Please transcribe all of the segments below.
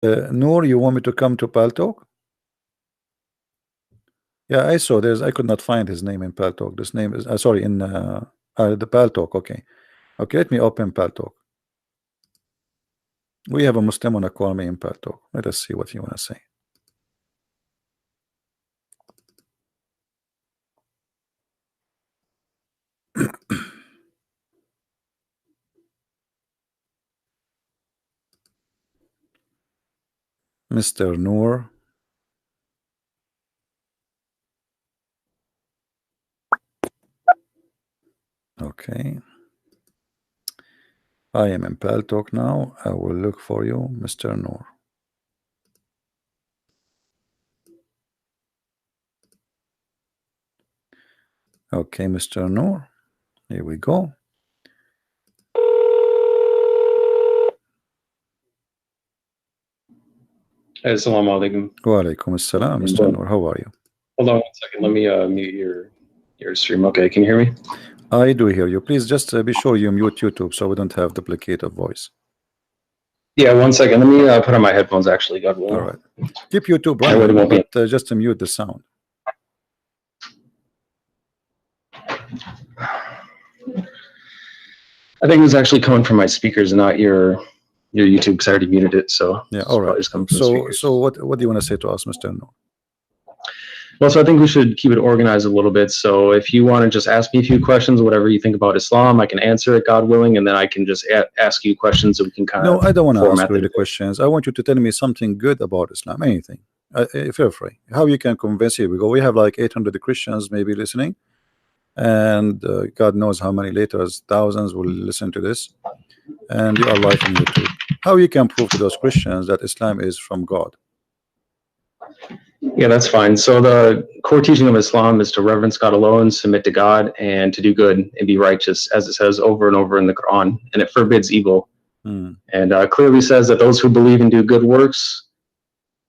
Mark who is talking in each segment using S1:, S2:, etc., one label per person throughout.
S1: Noor, you want me to come to Paltalk? Yeah, I saw I could not find his name in Paltalk. This name is sorry, in the Paltalk. Okay. Okay, let me open Paltalk. We have a Muslim wanna call me in Paltalk. Let us see what you wanna say. Mr. Noor. Okay. I am in Paltalk now. I will look for you, Mr. Noor. Okay, Mr. Noor. Here we go.
S2: Assalamu alaikum.
S1: Wa alaikum assalam, Mr. Noor. How are you?
S2: Hold on 1 second. Let me mute your stream. Okay, can you hear me?
S1: I do hear you. Please just be sure you mute YouTube so we don't have duplicative voice.
S2: Yeah, 1 second. Let me put on my headphones. Actually, God willing.
S1: All right. Keep YouTube running, but just to mute the sound.
S2: I think it was actually coming from my speakers, not your YouTube, because I already muted it. So
S1: yeah, all right. So what do you want to say to us, Mr. Noor?
S2: Well, so I think we should keep it organized a little bit. So if you want to just ask me a few questions, whatever you think about Islam, I can answer it, God willing, and then I can just ask you questions so we can kind of.
S1: No, I don't want to ask you the questions. I want you to tell me something good about Islam, anything. Feel free. How you can convince you? Because we have like 800 Christians maybe listening, and God knows how many later thousands will listen to this, and you are live on YouTube. How you can prove to those Christians that Islam is from God?
S2: Yeah, that's fine. So the core teaching of Islam is to reverence God alone, submit to God, and to do good and be righteous, as it says over and over in the Quran, and it forbids evil. And clearly says that those who believe and do good works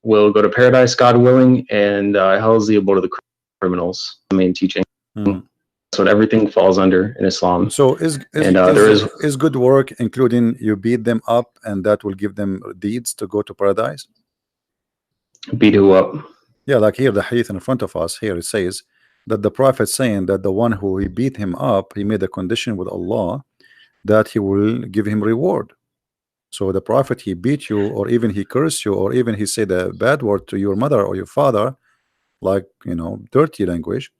S2: will go to paradise, God willing, and hell is the abode of the criminals. The main teaching. That's what everything falls under in Islam.
S1: So is good work including you beat them up and that will give them deeds to go to paradise?
S2: Beat who up?
S1: Yeah, like here the hadith in front of us here, it says that the prophet saying that the one who he beat him up, he made a condition with Allah that he will give him reward. So the prophet, he beat you, or even he cursed you, or even he said a bad word to your mother or your father, like, you know, dirty language,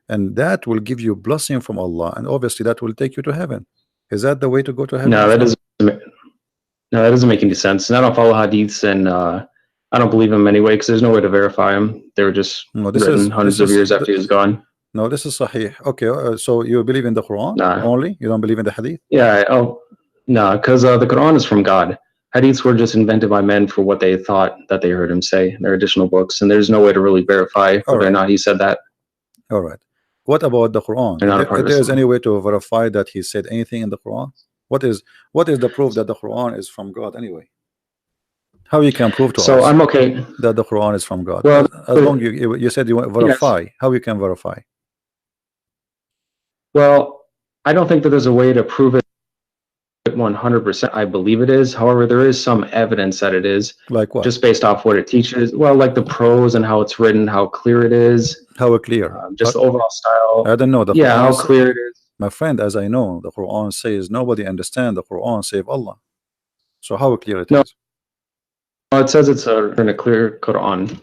S1: and that will give you blessing from Allah, and obviously that will take you to heaven. Is that the way to go to heaven?
S2: No, that doesn't make any sense. And I don't follow hadiths, and I don't believe him anyway, because there's no way to verify him. They were just written hundreds of years after he was gone.
S1: No, this is sahih. Okay, so you believe in the Quran only? You don't believe in the hadith?
S2: Yeah. Oh, no, because the Quran is from God. Hadiths were just invented by men for what they thought that they heard him say. They're additional books, and there's no way to really verify whether or not he said that.
S1: All right. What about the Quran? If there is any way to verify that he said anything in the Quran? What is the proof that the Quran is from God anyway? How you can prove to us
S2: I'm okay
S1: that the Quran is from God?
S2: Well,
S1: as long you said you want to verify. Yes. How you can verify?
S2: Well, I don't think that there's a way to prove it 100%. I believe it is. However, there is some evidence that it is.
S1: Like what?
S2: Just based off what it teaches. Well, like the prose and how it's written, how clear it is.
S1: How clear?
S2: Just the overall style.
S1: I don't know. The
S2: Quran how clear it is.
S1: My friend, as I know, the Quran says nobody understands the Quran save Allah. So how clear it is?
S2: It says it's in a clear Quran.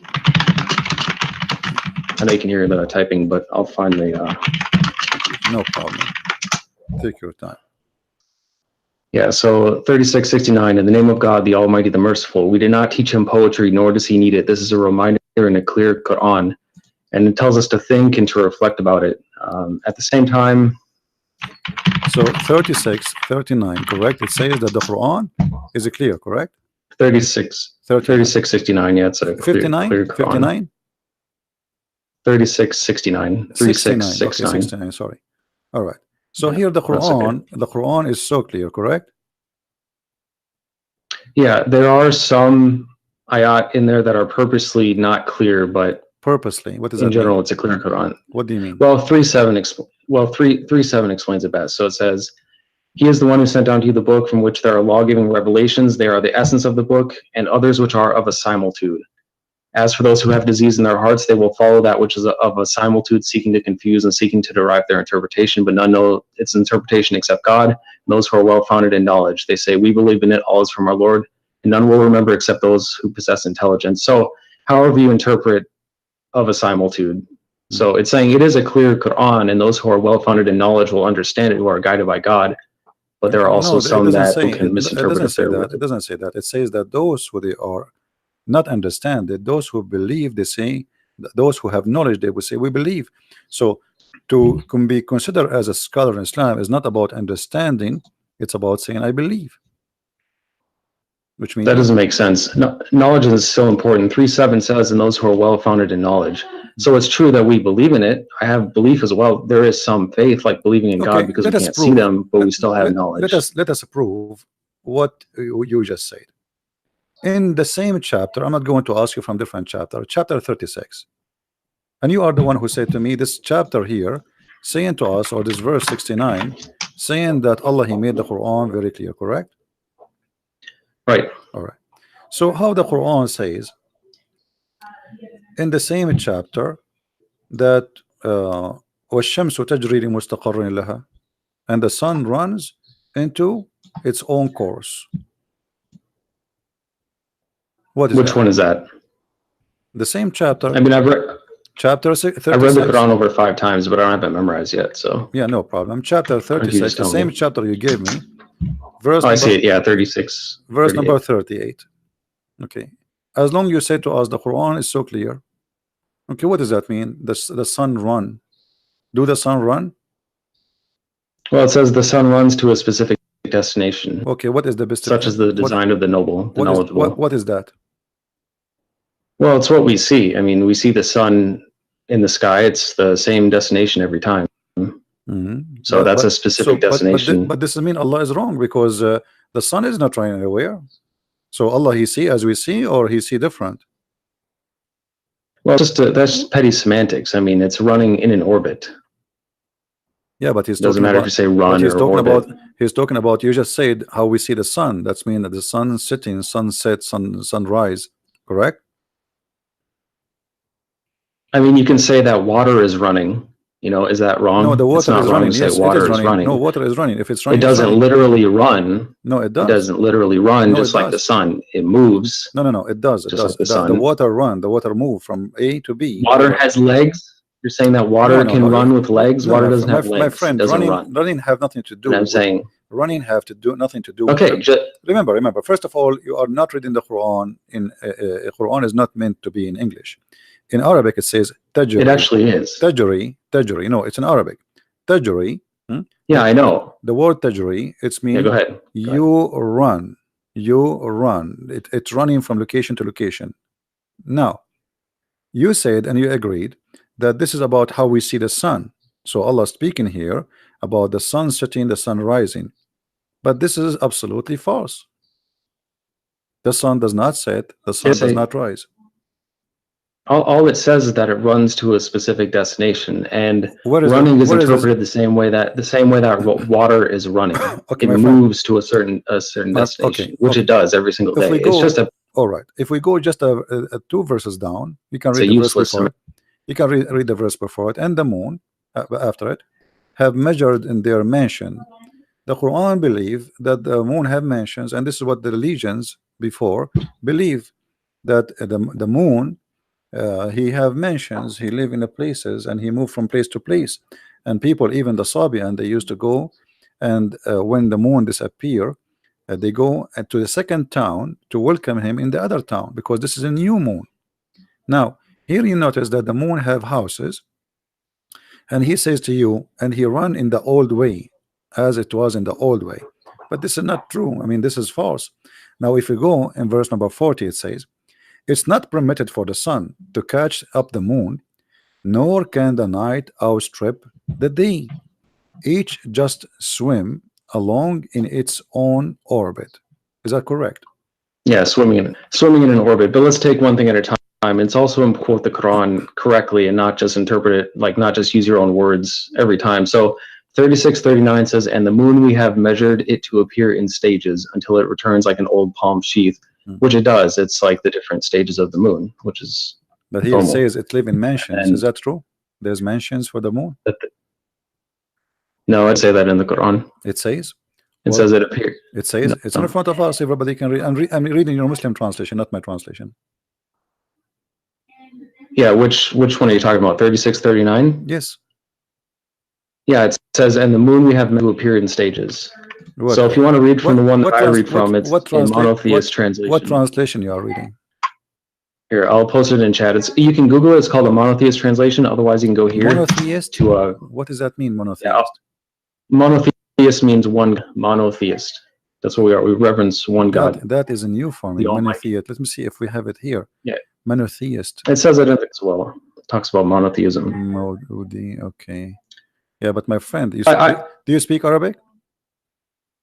S2: I know you can hear the typing, but I'll find the.
S1: No problem. Take your time.
S2: Yeah, so 3669, in the name of God, the Almighty, the Merciful. We did not teach him poetry, nor does he need it. This is a reminder in a clear Quran, and it tells us to think and to reflect about it. At the same time.
S1: So 3639, correct? It says that the Quran is clear, correct?
S2: 3669, yeah, it's a
S1: 59,
S2: clear Quran.
S1: 59?
S2: 3669. 3669,
S1: okay, sorry. All right. So here the Quran is so clear, correct?
S2: Yeah, there are some ayat in there that are purposely not clear, but
S1: purposely, what does that
S2: mean? In general,
S1: mean?
S2: it's a clear Quran.
S1: What do you mean?
S2: Well, 3.7 explains it best. So it says, He is the one who sent down to you the book from which there are law-giving revelations. They are the essence of the book, and others which are of a similitude. As for those who have disease in their hearts, they will follow that which is of a similitude, seeking to confuse and seeking to derive their interpretation, but none know its interpretation except God, and those who are well-founded in knowledge. They say, we believe in it, all is from our Lord, and none will remember except those who possess intelligence. So however you interpret of a similitude, so it's saying it is a clear Quran, and those who are well-founded in knowledge will understand it, who are guided by God. But there are also some that can misinterpret it.
S1: It doesn't say that. It says that those who they are not understand it, those who believe, they say, those who have knowledge, they will say, we believe. So to be considered as a scholar in Islam is not about understanding, it's about saying, I believe. Which means
S2: that doesn't make sense. No, knowledge is so important. 3:7 says, and those who are well-founded in knowledge. So it's true that we believe in it. I have belief as well. There is some faith, like believing in God, because we can't see them, but we still have knowledge.
S1: Let us prove what you just said. In the same chapter, I'm not going to ask you from different chapter, chapter 36. And you are the one who said to me, this chapter here, saying to us, or this verse 69, saying that Allah, He made the Quran very clear, correct?
S2: Right.
S1: All right. So how the Quran says in the same chapter that وَالشَّمْسُ تَجْرِي لِمُسْتَقَرٍ لَهَا, and the sun runs into its own course.
S2: Which one is that?
S1: The same chapter.
S2: I mean, I've read
S1: chapter 36.
S2: I've read the Quran over 5 times, but I don't have it memorized yet. So
S1: yeah, no problem. Chapter 36, the same chapter you gave me. Verse
S2: I see it. Yeah, 36.
S1: Verse number 38. Okay. As long as you say to us the Quran is so clear. Okay, what does that mean? The sun run. Do the sun run?
S2: Well, it says the sun runs to a specific destination.
S1: Okay, what is the best?
S2: Such as the design of the noble, the knowledgeable.
S1: What is that?
S2: Well, it's what we see. I mean, we see the sun in the sky. It's the same destination every time. So that's a specific destination.
S1: But this doesn't mean Allah is wrong, because the sun is not running anywhere. So Allah, He see as we see, or He see different?
S2: Well, that's petty semantics. I mean, it's running in an orbit.
S1: Yeah, but He's
S2: doesn't matter if you say run or orbit.
S1: He's talking about, you just said how we see the sun. That's mean that the sun setting, sunset, sunrise, correct?
S2: I mean, you can say that water is running. You know, is that wrong?
S1: No, the water is running.
S2: Yes, water is running.
S1: No, water is running. If it's running,
S2: it doesn't literally run.
S1: No, it does.
S2: It doesn't literally run, just like the sun. It moves.
S1: No, it does. It does. The water run. The water move from A to B.
S2: Water has legs. You're saying that water can run with legs. Water doesn't have legs.
S1: My friend, running have nothing to do.
S2: And I'm saying
S1: running have to do nothing to do.
S2: Okay.
S1: Remember. First of all, you are not reading the Quran. Quran is not meant to be in English. In Arabic, it says tajri.
S2: It actually is.
S1: Tajri. No, it's in Arabic. Tajri.
S2: Yeah, I know.
S1: The word tajri, it's mean.
S2: Yeah, go ahead.
S1: You run. It's running from location to location. Now, you said and you agreed that this is about how we see the sun. So Allah speaking here about the sun setting, the sun rising. But this is absolutely false. The sun does not set. The sun does not rise.
S2: All it says is that it runs to a specific destination, and running is interpreted the same way that water is running.
S1: Okay,
S2: it moves to a certain destination, which it does every single day. It's just a
S1: all right. If we go just 2 verses down, you can read the verse before it. You can read the verse before it. And the moon after it have measured in their mansion. The Quran believe that the moon have mansions, and this is what the religions before believe, that the moon. He have mansions, he live in the places, and he moved from place to place. And people, even the Sabian, they used to go, and when the moon disappear, they go to the second town to welcome him in the other town, because this is a new moon. Now here you notice that the moon have houses, and he says to you, and he run in the old way, as it was in the old way. But this is not true. I mean, this is false. Now if we go in verse number 40, it says, it's not permitted for the sun to catch up the moon, nor can the night outstrip the day. Each just swim along in its own orbit. Is that correct?
S2: Yeah, swimming in an orbit. But let's take one thing at a time. It's also important to quote the Quran correctly and not just interpret it, like not just use your own words every time. So 36:39 says, and the moon we have measured it to appear in stages until it returns like an old palm sheath, which it does. It's like the different stages of the moon, which is
S1: But here it says it live in mansions. Is that true? There's mansions for the moon?
S2: No, I'd say that in the Quran.
S1: It says?
S2: It says it appears.
S1: It says no, it's in front of us. Everybody can read. I'm reading your Muslim translation, not my translation.
S2: Yeah, which one are you talking about? 36:39?
S1: Yes.
S2: Yeah, it says, and the moon we have meant to appear in stages. What? So if you want to read from the one that I read from, it's a monotheist translation.
S1: What translation you are reading?
S2: Here, I'll post it in chat. You can Google it. It's called a monotheist translation. Otherwise, you can go here.
S1: Monotheist? To what does that mean, monotheist?
S2: Yeah, monotheist means one monotheist. That's what we are. We reverence one God.
S1: That is a new form. Monotheist. Let me see if we have it here.
S2: Yeah.
S1: Monotheist.
S2: It says it as well. It talks about monotheism.
S1: Okay. Yeah, but my friend, do you speak Arabic?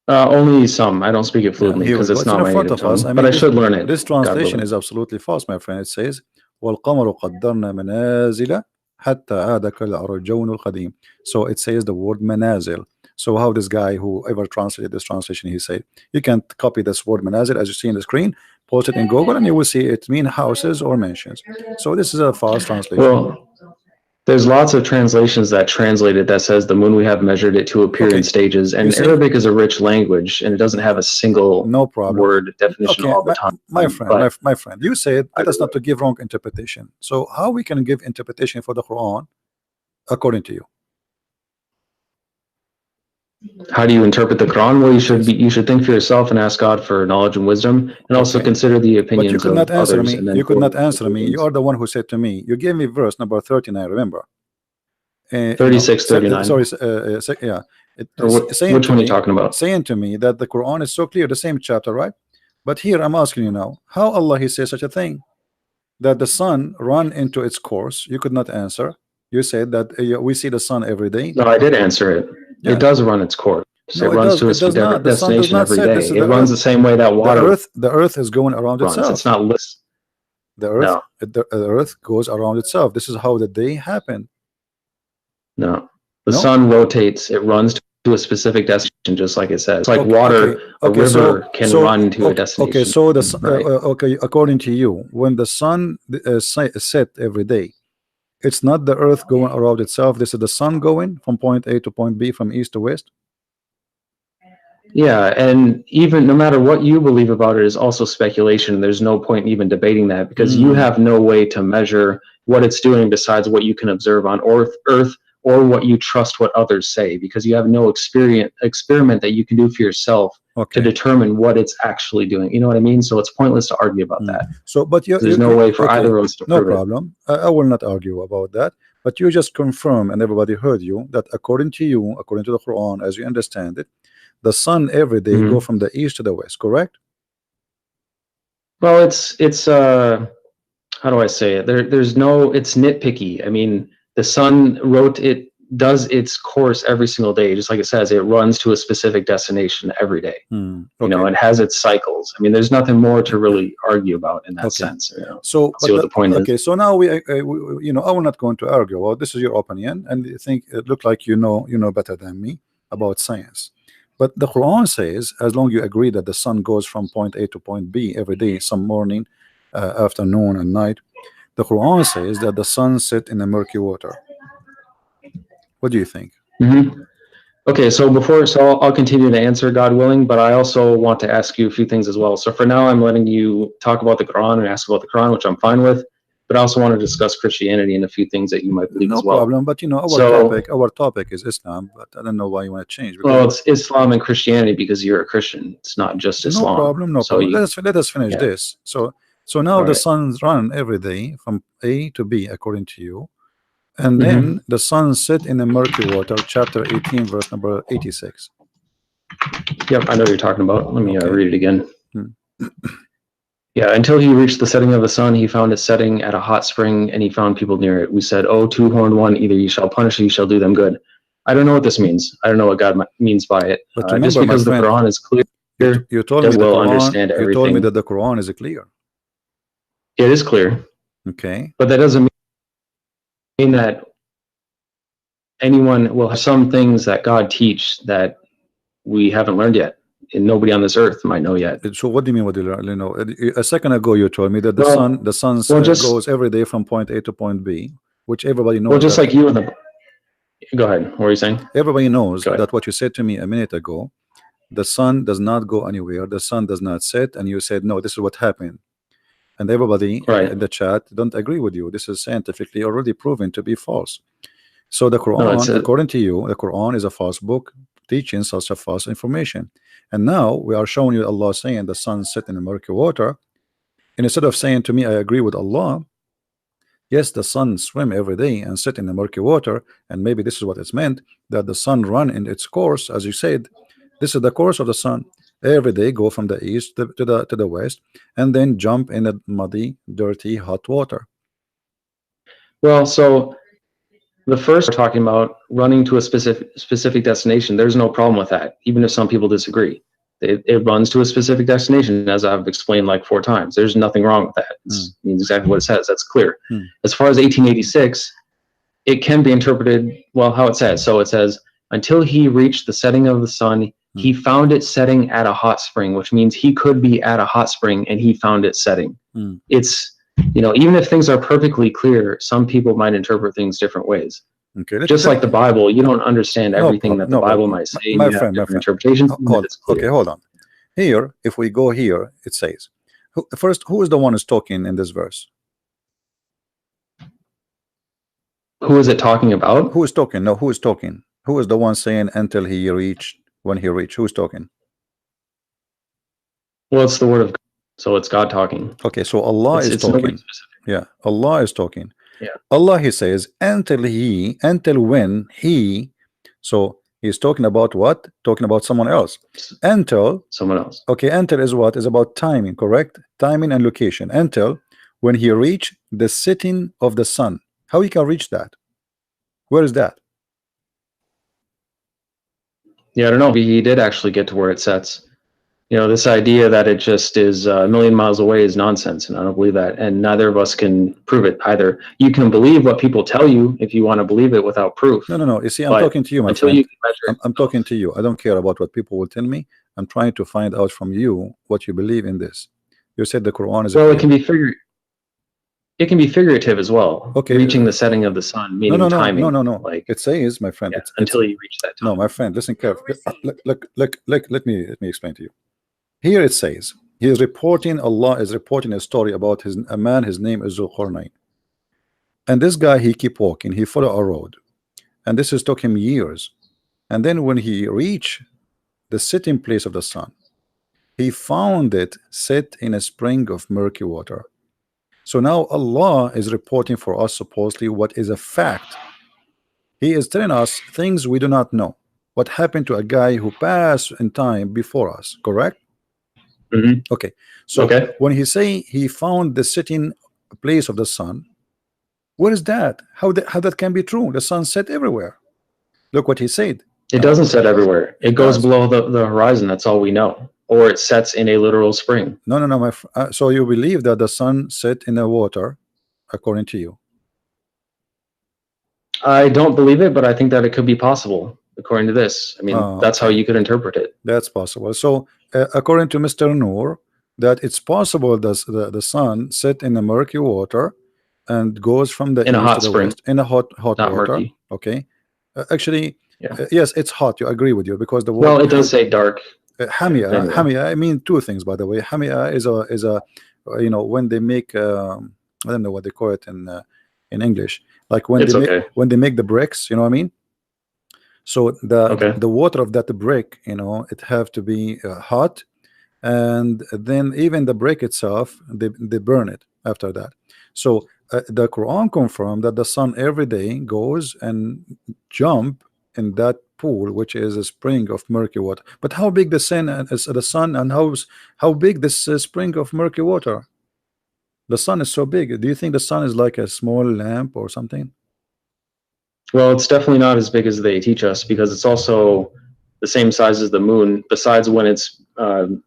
S2: Only some. I don't speak it fluently because it's not my native tongue, but I should learn it.
S1: This translation is absolutely false, my friend. It says, وَالْقَمَرُ قَدَّرْنَا مَنَازِلَ حَتَّى عَادَ كَالْعُرْجُونِ الْقَدِيمِ. So it says the word manazil. So how this guy, whoever translated this translation, he said, you can copy this word manazil as you see in the screen, post it in Google, and you will see it mean houses or mansions. So this is a false translation.
S2: Well, there's lots of translations that translate it that says the moon we have measured it to appear in stages, and Arabic is a rich language and it doesn't have a single word definition all the time.
S1: My friend, you said let us not to give wrong interpretation. So how we can give interpretation for the Quran according to you?
S2: How do you interpret the Quran? Well, you should think for yourself and ask God for knowledge and wisdom, and also consider the opinions of others.
S1: You could not answer me. You are the one who said to me. You gave me verse number 39. Remember?
S2: 36:39.
S1: Sorry. Yeah.
S2: Which one are you talking about?
S1: Saying to me that the Quran is so clear, the same chapter, right? But here I'm asking you now, how Allah He says such a thing, that the sun run into its course? You could not answer. You said that we see the sun every day.
S2: No, I did answer it. Yeah. It does run its course.
S1: No,
S2: it runs to its destination every day. It runs the same way that water.
S1: The earth is going around itself.
S2: It's not list.
S1: The earth goes around itself. This is how the day happened.
S2: No, the sun rotates. It runs to a specific destination, just like it says. It's like water. A river can run to a destination.
S1: Okay, so okay, according to you, when the sun set every day, it's not the earth going around itself. This is the sun going from point A to point B, from east to west.
S2: Yeah, and even no matter what you believe about it is also speculation. There's no point in even debating that, because you have no way to measure what it's doing besides what you can observe on Earth or what you trust what others say, because you have no experiment that you can do for yourself to determine what it's actually doing. You know what I mean? So it's pointless to argue about that.
S1: So, but
S2: there's no way for either of us to prove
S1: it. No problem. I will not argue about that. But you just confirm, and everybody heard you, that according to you, according to the Quran, as you understand it, the sun every day go from the east to the west, correct?
S2: Well, it's how do I say it? It's nitpicky. I mean, the sun does its course every single day, just like it says. It runs to a specific destination every day. You know, it has its cycles. I mean, there's nothing more to really argue about in that sense. You know?
S1: So,
S2: see what the point is.
S1: Okay, so now we you know, I will not going to argue. Well, this is your opinion, and you think it looked like you know better than me about science. But the Quran says, as long as you agree that the sun goes from point A to point B every day, some morning, afternoon, and night, the Quran says that the sun sets in the murky water. What do you think?
S2: Okay, so I'll continue to answer, God willing, but I also want to ask you a few things as well. So for now, I'm letting you talk about the Quran and ask about the Quran, which I'm fine with. But I also want to discuss Christianity and a few things that you might believe as well.
S1: No problem, but you know, our topic is Islam, but I don't know why you want to change.
S2: Well, it's Islam and Christianity because you're a Christian. It's not just Islam.
S1: No problem. Let us finish this. So now the sun's run every day from A to B, according to you, and then the sun set in the murky water, chapter 18, verse number 86.
S2: Yep, I know what you're talking about. Let me read it again. Yeah, until he reached the setting of the sun, he found it setting at a hot spring, and he found people near it. We said, "Oh, two-horned one, either you shall punish or you shall do them good." I don't know what this means. I don't know what God means by it.
S1: But remember,
S2: just because the Quran is clear,
S1: you told me
S2: understand everything.
S1: You told me that the Quran is clear.
S2: It is clear.
S1: Okay.
S2: But that doesn't mean that anyone will have some things that God teach that we haven't learned yet, and nobody on this earth might know yet.
S1: So what do you mean? What do you know? A second ago, you told me that the sun goes every day from point A to point B, which everybody knows.
S2: Well, just like you in the. Go ahead. What were you saying?
S1: Everybody knows that what you said to me a minute ago. The sun does not go anywhere. The sun does not set, and you said no. This is what happened, and everybody in the chat don't agree with you. This is scientifically already proven to be false. So the Quran, according to you, the Quran is a false book teaching such a false information. And now we are showing you Allah saying the sun set in the murky water, and instead of saying to me I agree with Allah, yes, the sun swim every day and sit in the murky water, and maybe this is what it's meant, that the sun run in its course, as you said. This is the course of the sun. Every day go from the east to the west, and then jump in the muddy, dirty, hot water.
S2: Well, so the first we're talking about running to a specific destination. There's no problem with that, even if some people disagree. It runs to a specific destination, as I've explained like 4 times. There's nothing wrong with that. It means exactly what it says. That's clear. As far as 1886, it can be interpreted well how it says. So it says, until he reached the setting of the sun, he found it setting at a hot spring, which means he could be at a hot spring and he found it setting. It's, you know, even if things are perfectly clear, some people might interpret things different ways.
S1: Okay,
S2: just like the Bible, you don't understand everything that the Bible might say.
S1: My friend,
S2: interpretations.
S1: Okay, hold on. Here, if we go here, it says, first, who is the one who's talking in this verse?
S2: Who is it talking about?
S1: Who is talking? No, who is talking? Who is the one saying until he reached, when he reached? Who's talking?
S2: Well, it's the word of God, so it's God talking.
S1: Okay, so Allah is talking. Yeah, Allah is talking. Yeah. Allah, he says, until when he, so he's talking about what? Talking about someone else. Until
S2: someone else.
S1: Okay, until is what? Is about timing, correct? Timing and location. Until when he reached the setting of the sun. How he can reach that? Where is that?
S2: Yeah, I don't know. He did actually get to where it sets. You know, this idea that it just is a million miles away is nonsense, and I don't believe that. And neither of us can prove it either. You can believe what people tell you if you want to believe it without proof.
S1: No. You see, I'm talking to you, my friend. I'm talking to you. I don't care about what people will tell me. I'm trying to find out from you what you believe in this. You said the Quran is.
S2: Well, it can be figurative as well.
S1: Okay.
S2: Reaching the setting of the sun, meaning timing.
S1: No.
S2: Like
S1: it says, my friend,
S2: until you reach that time.
S1: No, my friend, listen carefully. Let me explain to you. Here it says, Allah is reporting a story about a man, his name is Zulqarnain. And this guy, he keep walking, he follow a road. And this took him years. And then when he reached the setting place of the sun, he found it set in a spring of murky water. So now Allah is reporting for us supposedly what is a fact. He is telling us things we do not know. What happened to a guy who passed in time before us, correct? Okay, so when he say he found the setting place of the sun, what is that? How that can be true? The sun set everywhere. Look what he said.
S2: It doesn't set everywhere. It goes below the horizon. That's all we know. Or it sets in a literal spring.
S1: No. So you believe that the sun set in the water, according to you?
S2: I don't believe it, but I think that it could be possible. According to this, I mean, that's how you could interpret it.
S1: That's possible. So, according to Mr. Nur, that it's possible that the sun set in the murky water and goes from the
S2: in a hot
S1: to the
S2: spring,
S1: west, in a hot water.
S2: Murky.
S1: Okay, actually, yes, it's hot. You agree with you because the water.
S2: Well, it does say dark.
S1: Hamia. I mean, 2 things, by the way. Hamia is a you know, when they make I don't know what they call it in English, like when they make the bricks. You know what I mean? So the water of that brick, you know, it have to be hot, and then even the brick itself, they burn it after that. So the Quran confirmed that the sun every day goes and jump in that pool, which is a spring of murky water. But how big the sun and how big this spring of murky water? The sun is so big. Do you think the sun is like a small lamp or something?
S2: Well, it's definitely not as big as they teach us, because it's also the same size as the moon, besides when it's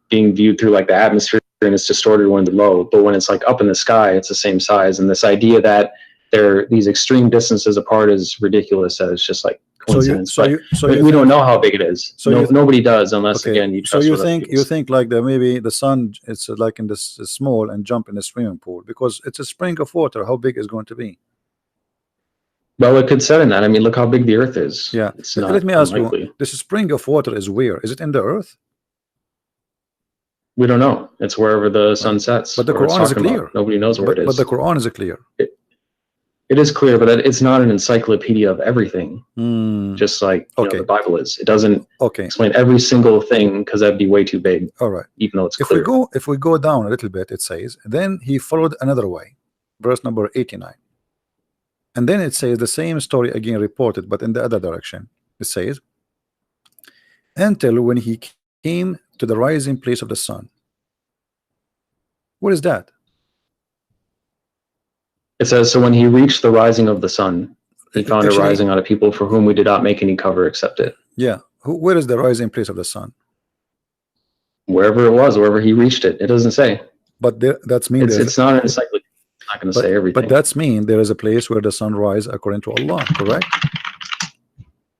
S2: being viewed through like the atmosphere and it's distorted when it's low. But when it's like up in the sky, it's the same size. And this idea that they're these extreme distances apart is ridiculous. That it's just like coincidence.
S1: So
S2: we don't know how big it is.
S1: So
S2: nobody does unless again you trust.
S1: So you think like that maybe the sun it's like in this small and jump in the swimming pool because it's a spring of water. How big is going to be?
S2: Well, it could set in that. I mean, look how big the Earth is.
S1: Yeah.
S2: It's not
S1: Let me ask
S2: unlikely.
S1: you: this spring of water is where? Is it in the Earth?
S2: We don't know. It's wherever the sun sets.
S1: But the Quran is clear.
S2: Nobody knows where it is.
S1: But the Quran is clear.
S2: It is clear, but it's not an encyclopedia of everything. Just like you know, the Bible is. It doesn't explain every single thing because that'd be way too big.
S1: All right.
S2: Even though it's clear.
S1: If we go down a little bit, it says, then he followed another way. Verse number 89. And then it says the same story again reported, but in the other direction. It says, until when he came to the rising place of the sun. What is that?
S2: It says, so when he reached the rising of the sun, he found a rising out of people for whom we did not make any cover except it.
S1: Yeah. Where is the rising place of the sun?
S2: Wherever it was, wherever he reached it. It doesn't say.
S1: But that's mean
S2: it's not an encyclopedia. It's not going to say everything.
S1: But that's mean there is a place where the sun rises according to Allah, correct?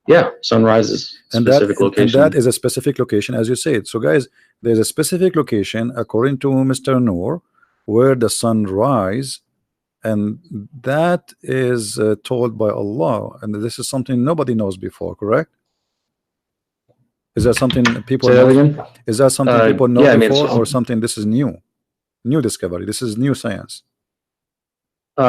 S2: Yeah, sunrise is a specific location.
S1: And that is a specific location, as you said. So, guys, there's a specific location, according to Mr. Nur, where the sun rises, and that is told by Allah. And this is something nobody knows before, correct? Is that something people know? Is that something people know before, or something this is new discovery? This is new science.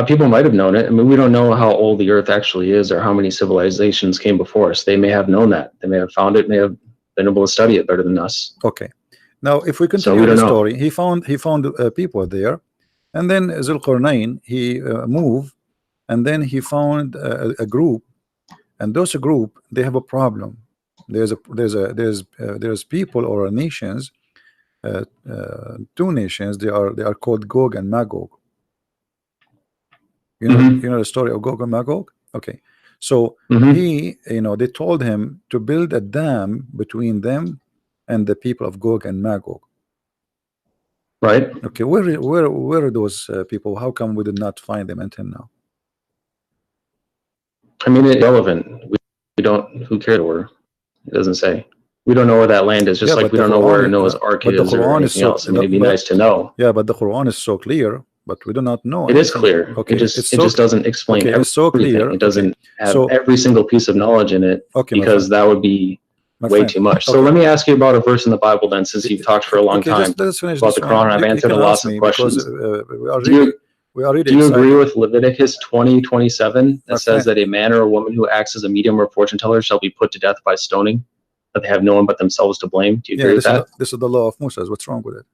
S2: People might have known it. I mean, we don't know how old the Earth actually is or how many civilizations came before us. They may have known that. They may have found it, may have been able to study it better than us.
S1: Okay. Now, if we continue the story, he found people there, and then Zulqarnain, he moved, and then he found a group, and those group, they have a problem. There's people or nations, two nations. They are called Gog and Magog. You know the story of Gog and Magog. Okay, so they told him to build a dam between them and the people of Gog and Magog.
S2: Right.
S1: Okay, where are those people? How come we did not find them until now?
S2: I mean, it's irrelevant. We don't. Who cares where? It doesn't say. We don't know where that land is. Just like we don't know where Noah's Ark is or anything else. I mean, it'd be nice to know.
S1: Yeah, but the Quran is so clear. But we do not know.
S2: It is clear. Okay, it just doesn't explain everything.
S1: It's so clear.
S2: It doesn't have every single piece of knowledge in it because that would be way too much. So let me ask you about a verse in the Bible then, since you've talked for a long time about the Quran. I've answered lots of questions. Do you agree with Leviticus 20:27 that says that a man or a woman who acts as a medium or fortune teller shall be put to death by stoning, that they have no one but themselves to blame? Do you agree with that?
S1: This is the law of Moses. What's wrong with it?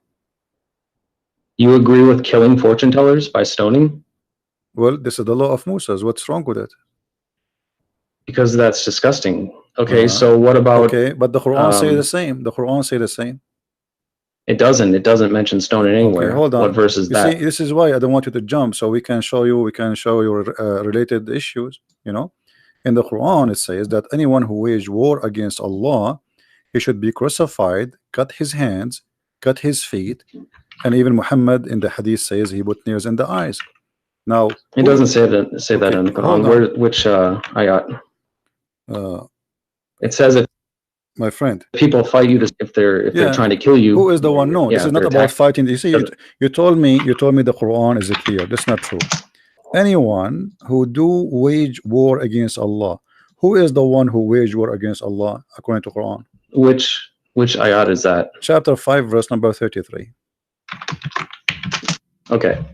S2: You agree with killing fortune tellers by stoning?
S1: Well, this is the law of Moses. What's wrong with it?
S2: Because that's disgusting. Okay, so what about...
S1: Okay, but the Quran say the same. The Quran say the same.
S2: It doesn't. It doesn't mention stoning anywhere.
S1: Okay, hold on.
S2: What verse is that?
S1: See, this is why I don't want you to jump, so we can show you related issues. In the Quran, it says that anyone who wage war against Allah, he should be crucified, cut his hands, cut his feet. And even Muhammad in the hadith says he put nails in the eyes. Now
S2: it doesn't say that in the Quran. Which ayat? It says that,
S1: my friend,
S2: people fight you if they're trying to kill you.
S1: Who is the one? No, this is not about fighting. You see, you told me the Quran is clear. That's not true. Anyone who do wage war against Allah, who is the one who wage war against Allah according to Quran?
S2: Which ayat is that?
S1: Chapter 5, verse number 33.
S2: Okay.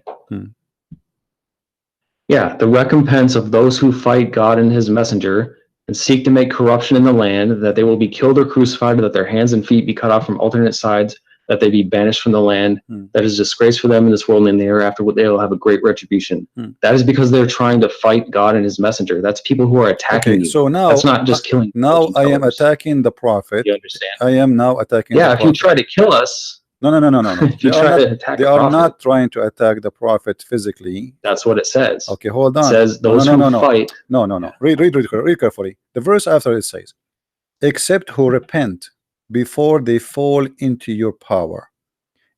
S2: Yeah, the recompense of those who fight God and his messenger and seek to make corruption in the land, that they will be killed or crucified, that their hands and feet be cut off from alternate sides, that they be banished from the land. That is disgrace for them in this world and in the hereafter. They will have a great retribution. That is because they're trying to fight God and his messenger. That's people who are attacking you.
S1: So now
S2: that's not just killing.
S1: Now I am attacking the Prophet.
S2: You understand?
S1: I am now attacking.
S2: Yeah, if you try to kill us.
S1: No.
S2: If you try to attack
S1: they are not trying to attack the Prophet physically.
S2: That's what it says.
S1: Okay, hold on.
S2: It says those who fight.
S1: No. Read carefully. The verse after it says, except who repent before they fall into your power.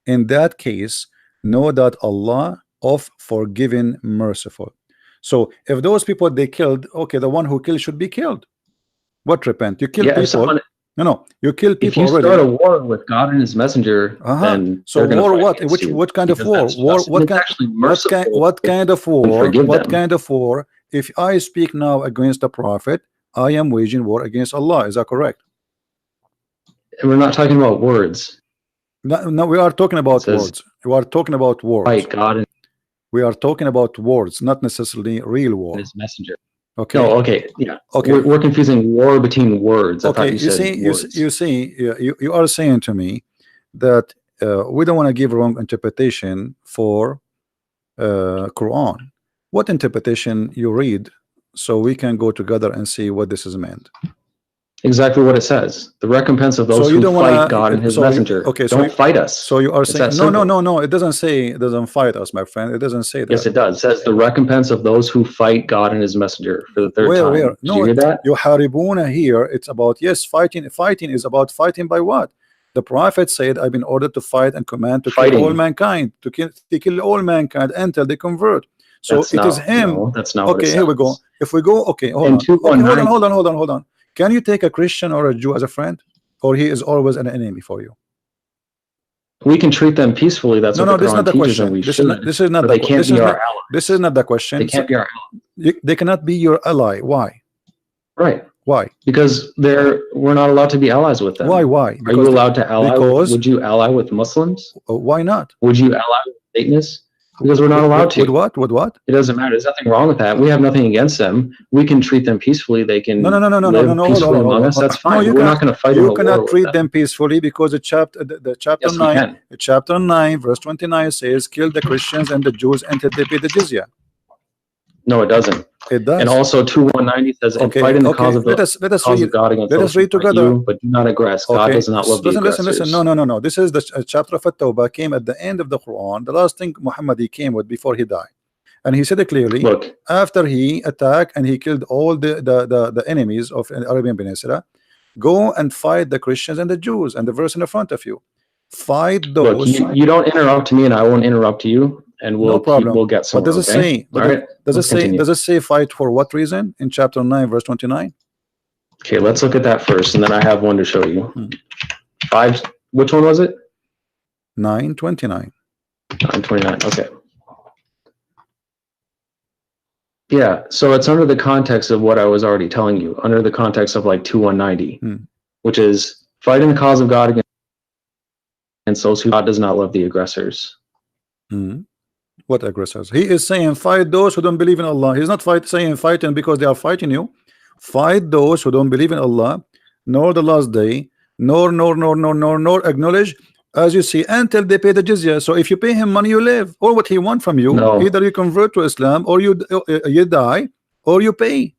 S1: In that case, know that Allah of forgiving, merciful. So if those people they killed, okay, the one who killed should be killed. What repent? You kill
S2: Yeah,
S1: people. No, you kill people
S2: if you
S1: already.
S2: start a war with God and His messenger, then
S1: so
S2: they're
S1: war what?
S2: Which
S1: What kind of
S2: because
S1: war?
S2: that's
S1: War
S2: just-
S1: what
S2: it's
S1: kind?
S2: actually merciful
S1: What kind of war?
S2: forgive
S1: What
S2: them.
S1: kind of war? If I speak now against the prophet, I am waging war against Allah. Is that correct?
S2: And we're not talking about words.
S1: No, we are talking about words. We are talking about words.
S2: Fight God and
S1: We are talking about words, not necessarily real war.
S2: His messenger.
S1: Okay.
S2: No, okay, yeah.
S1: Okay.
S2: We're confusing war between words. I
S1: Okay.
S2: thought you said words.
S1: You are saying to me that we don't want to give wrong interpretation for Quran. What interpretation you read, so we can go together and see what this is meant.
S2: Exactly what it says. The recompense of those who fight God and His messenger. Don't fight us.
S1: So you are saying no. It doesn't say it doesn't fight us, my friend. It doesn't say that.
S2: Yes, it does. It says the recompense of those who fight God and His messenger for the third time.
S1: Where?
S2: Did
S1: No,
S2: you hear that?
S1: Yuharibuna here. It's about fighting. Fighting is about fighting by what? The prophet said, "I've been ordered to fight and command to kill all mankind, to kill all mankind until they convert." So it is him.
S2: No, that's not.
S1: Okay, here we go. If we go, okay, hold on. Can you take a Christian or a Jew as a friend, or he is always an enemy for you?
S2: We can treat them peacefully. That's what the Quran teaches, and we should.
S1: This is not
S2: they can't be our ally.
S1: This is not the question.
S2: They can't be our ally.
S1: They cannot be your ally. Why?
S2: Right.
S1: Why?
S2: Because we're not allowed to be allies with them.
S1: Why?
S2: Are you allowed to ally? Would you ally with Muslims?
S1: Why not?
S2: Would you ally with Satanists? Because we're not allowed to.
S1: With what? With what?
S2: It doesn't matter. There's nothing wrong with that. We have nothing against them. We can treat them peacefully. They can live peacefully among us. That's fine. We're not going to fight.
S1: You cannot treat them peacefully because the chapter 9, chapter 9, verse 29 says, "Kill the Christians and the Jews until they pay the jizya."
S2: No, it doesn't.
S1: It does.
S2: And also 2:190 says, "And fight in the cause of God against
S1: let us read together.
S2: You, but do not aggress. God does not love the aggressors."
S1: Listen. No. This is the chapter of At-Tawbah came at the end of the Quran. The last thing Muhammad he came with before he died, and he said it clearly.
S2: Look,
S1: after he attacked and he killed all the enemies of the Arabian Peninsula, go and fight the Christians and the Jews. And the verse in the front of you, fight those.
S2: Look, you don't interrupt me, and I won't interrupt you. And we'll get somewhere.
S1: What does it say? Does it say fight for what reason in chapter 9 verse 29?
S2: Okay, let's look at that first, and then I have one to show you. 5. Which one was it?
S1: 9:29.
S2: 9:29. Okay. Yeah. So it's under the context of what I was already telling you. Under the context of like 2:190, which is fight in the cause of God against those who God does not love the aggressors.
S1: What aggressors? He is saying fight those who don't believe in Allah. He's not saying fighting because they are fighting you. Fight those who don't believe in Allah, nor the last day, nor acknowledge, as you see, until they pay the jizya. So if you pay him money, you live. Or what he want from you, either you convert to Islam, or you die, or you pay.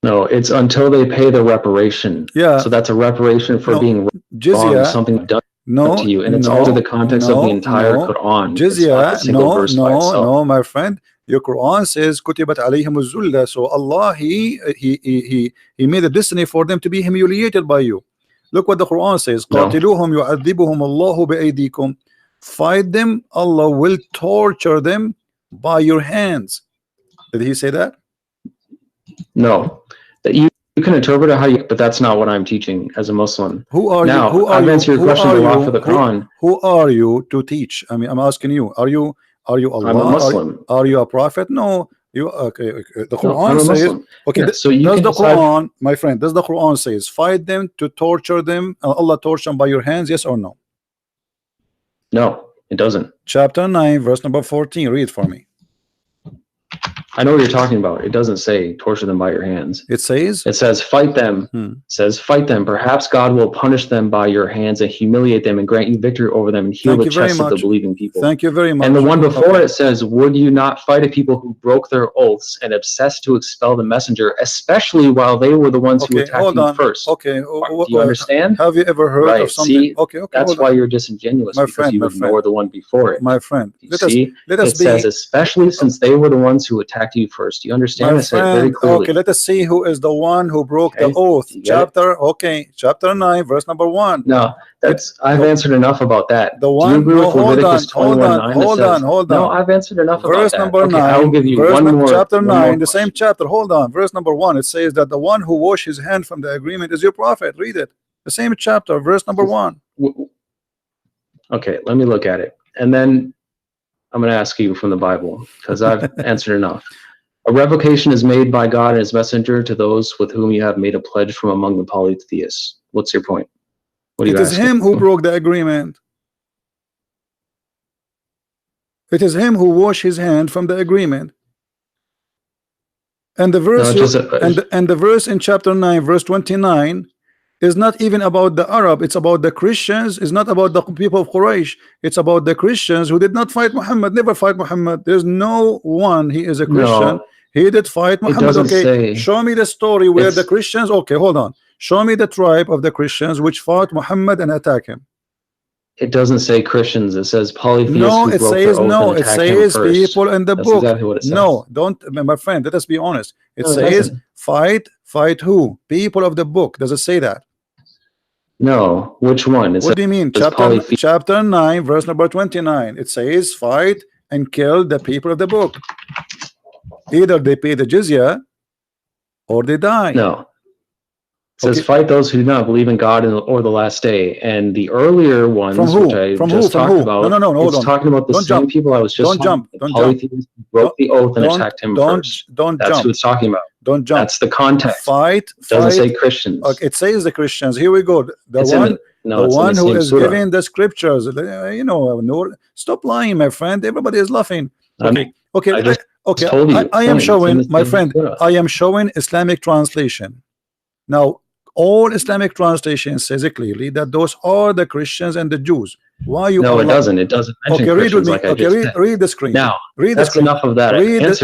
S2: No, it's until they pay the reparation.
S1: Yeah.
S2: So that's a reparation for being
S1: jizya,
S2: wrong, something done to you, and it's under the context of the entire Quran.
S1: Jizya, no, my friend. Your Quran says kutibat alayhimuz zulla. So Allah he made a destiny for them to be humiliated by you. Look what the Quran says. Qatiluhum yu'adhibuhum Allahu bi'aydikum. Fight them, Allah will torture them by your hands. Did he say that?
S2: No. That you can interpret it how you, but that's not what I'm teaching as a Muslim.
S1: Who are
S2: now,
S1: you?
S2: I've answered your question a lot for the Quran.
S1: Who are you to teach? I mean, I'm asking you. Are you Allah?
S2: I'm a Muslim.
S1: Are you a prophet? No. You okay? The Quran says. Okay.
S2: Yeah, so you
S1: does the Quran, my friend? Does the Quran says fight them to torture them? Allah torture them by your hands? Yes or no?
S2: No, it doesn't.
S1: Chapter 9, verse number 14. Read for me.
S2: I know what you're talking about. It doesn't say torture them by your hands.
S1: It
S2: says fight them. It says fight them. Perhaps God will punish them by your hands and humiliate them and grant you victory over them and heal the chests of the believing people.
S1: Thank you very much.
S2: And the one before it says, would you not fight a people who broke their oaths and obsessed to expel the messenger, especially while they were the ones who attacked you first?
S1: Okay.
S2: Do you understand?
S1: Have you ever heard of something?
S2: See, okay. That's why you're disingenuous, because you ignore the one before it.
S1: My friend,
S2: it says especially since they were the ones who attacked attacked you first. You understand?
S1: My
S2: I said it very
S1: friend,
S2: clearly.
S1: okay, let us see who is the one who broke
S2: Okay,
S1: the oath.
S2: you get it?
S1: Chapter 9, verse number 1.
S2: No, I've answered enough about that.
S1: The
S2: Do you
S1: one,
S2: agree
S1: no,
S2: with
S1: hold
S2: Leviticus
S1: on,
S2: 21:9 that says,
S1: hold
S2: no,
S1: on.
S2: I've answered enough about
S1: Verse
S2: that.
S1: number
S2: Okay, I will
S1: 9,
S2: give you
S1: verse
S2: one more.
S1: chapter
S2: one
S1: 9,
S2: more
S1: the same
S2: question.
S1: chapter. Hold on, verse number 1. It says that the one who washed his hand from the agreement is your prophet. Read it. The same chapter, verse number 1.
S2: Okay, let me look at it. And then I'm going to ask you from the Bible, because I've answered enough. A revocation is made by God and his messenger to those with whom you have made a pledge from among the polytheists. What's your point? What are you
S1: It is
S2: asking?
S1: him who broke the agreement. It is him who washed his hand from the agreement. And the verse and the verse in chapter 9, verse 29 is not even about the Arab. It's about the Christians. It's not about the people of Quraysh. It's about the Christians who did not fight Muhammad, never fight Muhammad. There's no one, he is a Christian.
S2: No,
S1: he did fight Muhammad. Okay,
S2: say,
S1: show me the story where the Christians, okay, hold on. Show me the tribe of the Christians which fought Muhammad and attacked him.
S2: It doesn't say Christians. It says polytheists.
S1: No,
S2: who
S1: it
S2: broke
S1: says
S2: their oath
S1: no.
S2: and
S1: It
S2: attacked him
S1: says
S2: first.
S1: people in the
S2: That's
S1: book.
S2: exactly what it says.
S1: No, don't, my friend. Let us be honest. It
S2: No,
S1: says fight who? People of the book. Does it say that?
S2: No. Which one?
S1: What do you mean? Chapter 9, verse number 29. It says fight and kill the people of the book. Either they pay the jizya or they die.
S2: No. It says fight those who do not believe in God or the last day. And the earlier ones, which I just talked about,
S1: no, hold on.
S2: Talking about the same people I was just
S1: don't jump.
S2: Don't jump. Broke the oath and attacked him first.
S1: Don't
S2: That's
S1: jump.
S2: who it's talking about.
S1: Don't jump.
S2: That's the context.
S1: Fight.
S2: It doesn't say Christians.
S1: Okay, it says the Christians. Here we go. The one who is giving the scriptures. You know, Nur, stop lying, my friend. Everybody is laughing. Okay, I am showing, my friend. I am showing Islamic translation. Now, all Islamic translation says it clearly that those are the Christians and the Jews. Why you?
S2: No, it doesn't. It doesn't mention
S1: read with me.
S2: like
S1: read the screen.
S2: Now,
S1: read
S2: that's
S1: the screen.
S2: enough of that.
S1: Read the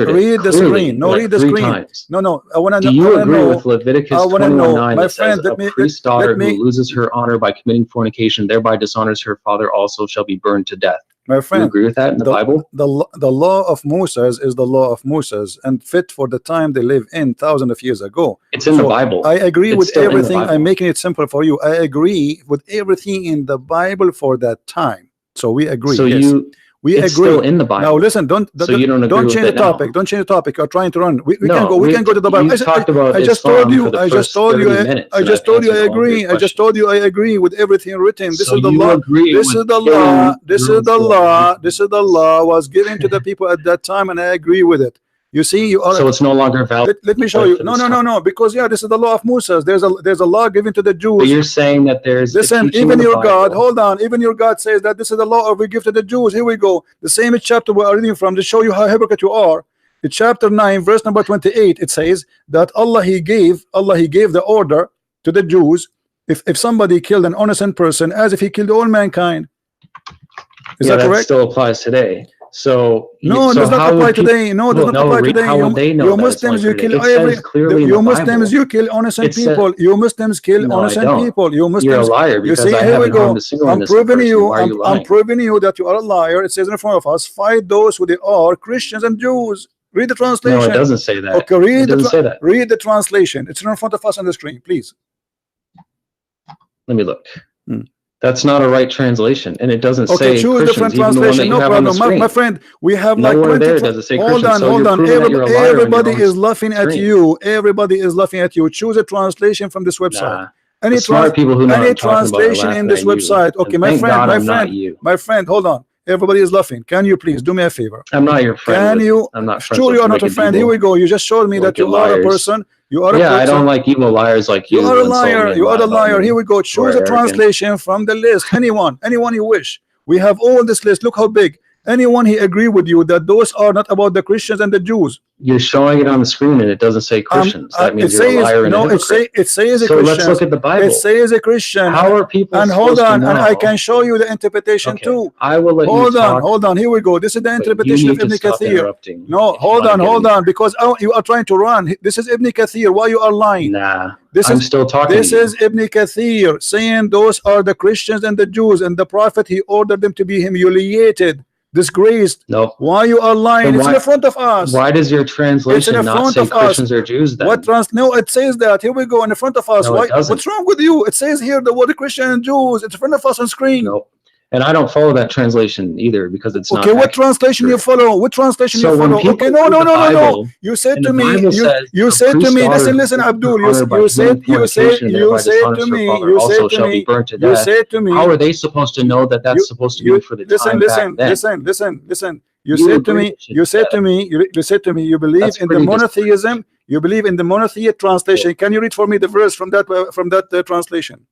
S1: screen. No, read the screen. No. I want to know.
S2: Do you agree with Leviticus 21:9 that says
S1: a
S2: priest's daughter who loses her honor by committing fornication thereby dishonors her father also shall be burned to death?
S1: My friend,
S2: you agree with that in the Bible?
S1: The law of Moses is the law of Moses and fit for the time they live in thousands of years ago.
S2: It's in the Bible.
S1: I agree with everything. I'm making it simple for you. I agree with everything in the Bible for that time. So we agree.
S2: So
S1: yes. We agree.
S2: Still in the Bible.
S1: Now listen, don't change the topic. Don't change the topic. You're trying to run. We can go to the Bible. I just told you I agree. I just told you I agree with everything written. This is the law. This is the law was given to the people at that time, and I agree with it. You see, you are.
S2: So it's no longer valid.
S1: Let me show you. No. Because this is the law of Moses. There's a law given to the Jews.
S2: But you're saying that there's.
S1: Listen, even your God. Hold on. Even your God says that this is the law we give to the Jews. Here we go. The same chapter we are reading from to show you how hypocrite you are. In chapter 9, verse number 28, it says that Allah He gave the order to the Jews if somebody killed an innocent person as if he killed all mankind. Is that correct?
S2: That still applies today. So
S1: no, it does not apply today. No, it does not apply today. You Muslims, you kill you Muslims, you kill innocent people. You Muslims kill innocent people. You Muslims.
S2: You're a liar.
S1: You see, here we go. I'm proving you. I'm proving you that you are a liar. It says in front of us, fight those who they are, Christians and Jews. Read the translation.
S2: No, it doesn't say that.
S1: Okay, read the translation. It's in front of us on the screen, please.
S2: Let me look. That's not a right translation, and it doesn't
S1: say
S2: choose
S1: Christians, different translation. No problem, my friend. We have like 20. Hold on. Everybody is laughing at you. Everybody is laughing at you. Choose a translation from this website. Any translation in this website. Okay, my friend. Hold on. Everybody is laughing. Can you please do me a favor?
S2: I'm not your friend.
S1: Can you?
S2: I'm not
S1: sure you are not a friend. Here we go. You just showed me that you are a person. You are a person.
S2: I don't like evil liars like you.
S1: You are a liar. You are a liar. Here we go. Choose a translation from the list. Anyone you wish. We have all this list. Look how big. Anyone he agree with you that those are not about the Christians and the Jews.
S2: You're showing it on the screen and it doesn't say Christians. That means you're a liar and a hypocrite.
S1: It says a
S2: Christian. So let's look at the Bible.
S1: It says a Christian.
S2: How are people
S1: and hold on, and I can show you the interpretation too.
S2: I will let you talk.
S1: Hold on. Here we go. This is the interpretation of Ibn Kathir. No, hold on, because you are trying to run. This is Ibn Kathir. Why you are lying?
S2: Nah. I'm still talking.
S1: This is Ibn Kathir saying those are the Christians and the Jews, and the Prophet he ordered them to be humiliated. disgraced.
S2: No.
S1: Why you are lying? It's in the front of us.
S2: Why does your translation not say Christians or Jews then?
S1: No, it says that. Here we go in the front of us.
S2: No,
S1: Why? What's wrong with you? It says here the word Christian and Jews. It's in front of us on screen.
S2: No. And I don't follow that translation either because it's not.
S1: Okay, what translation you follow? What translation you follow? Okay, no. You said to me, you said to me, listen, Abdul, you said to me,
S2: how are they supposed to know that that's supposed to be for the time back then?
S1: Listen. You said to me, you believe in the monotheism. You believe in the monotheist translation. Can you read for me the verse from that translation?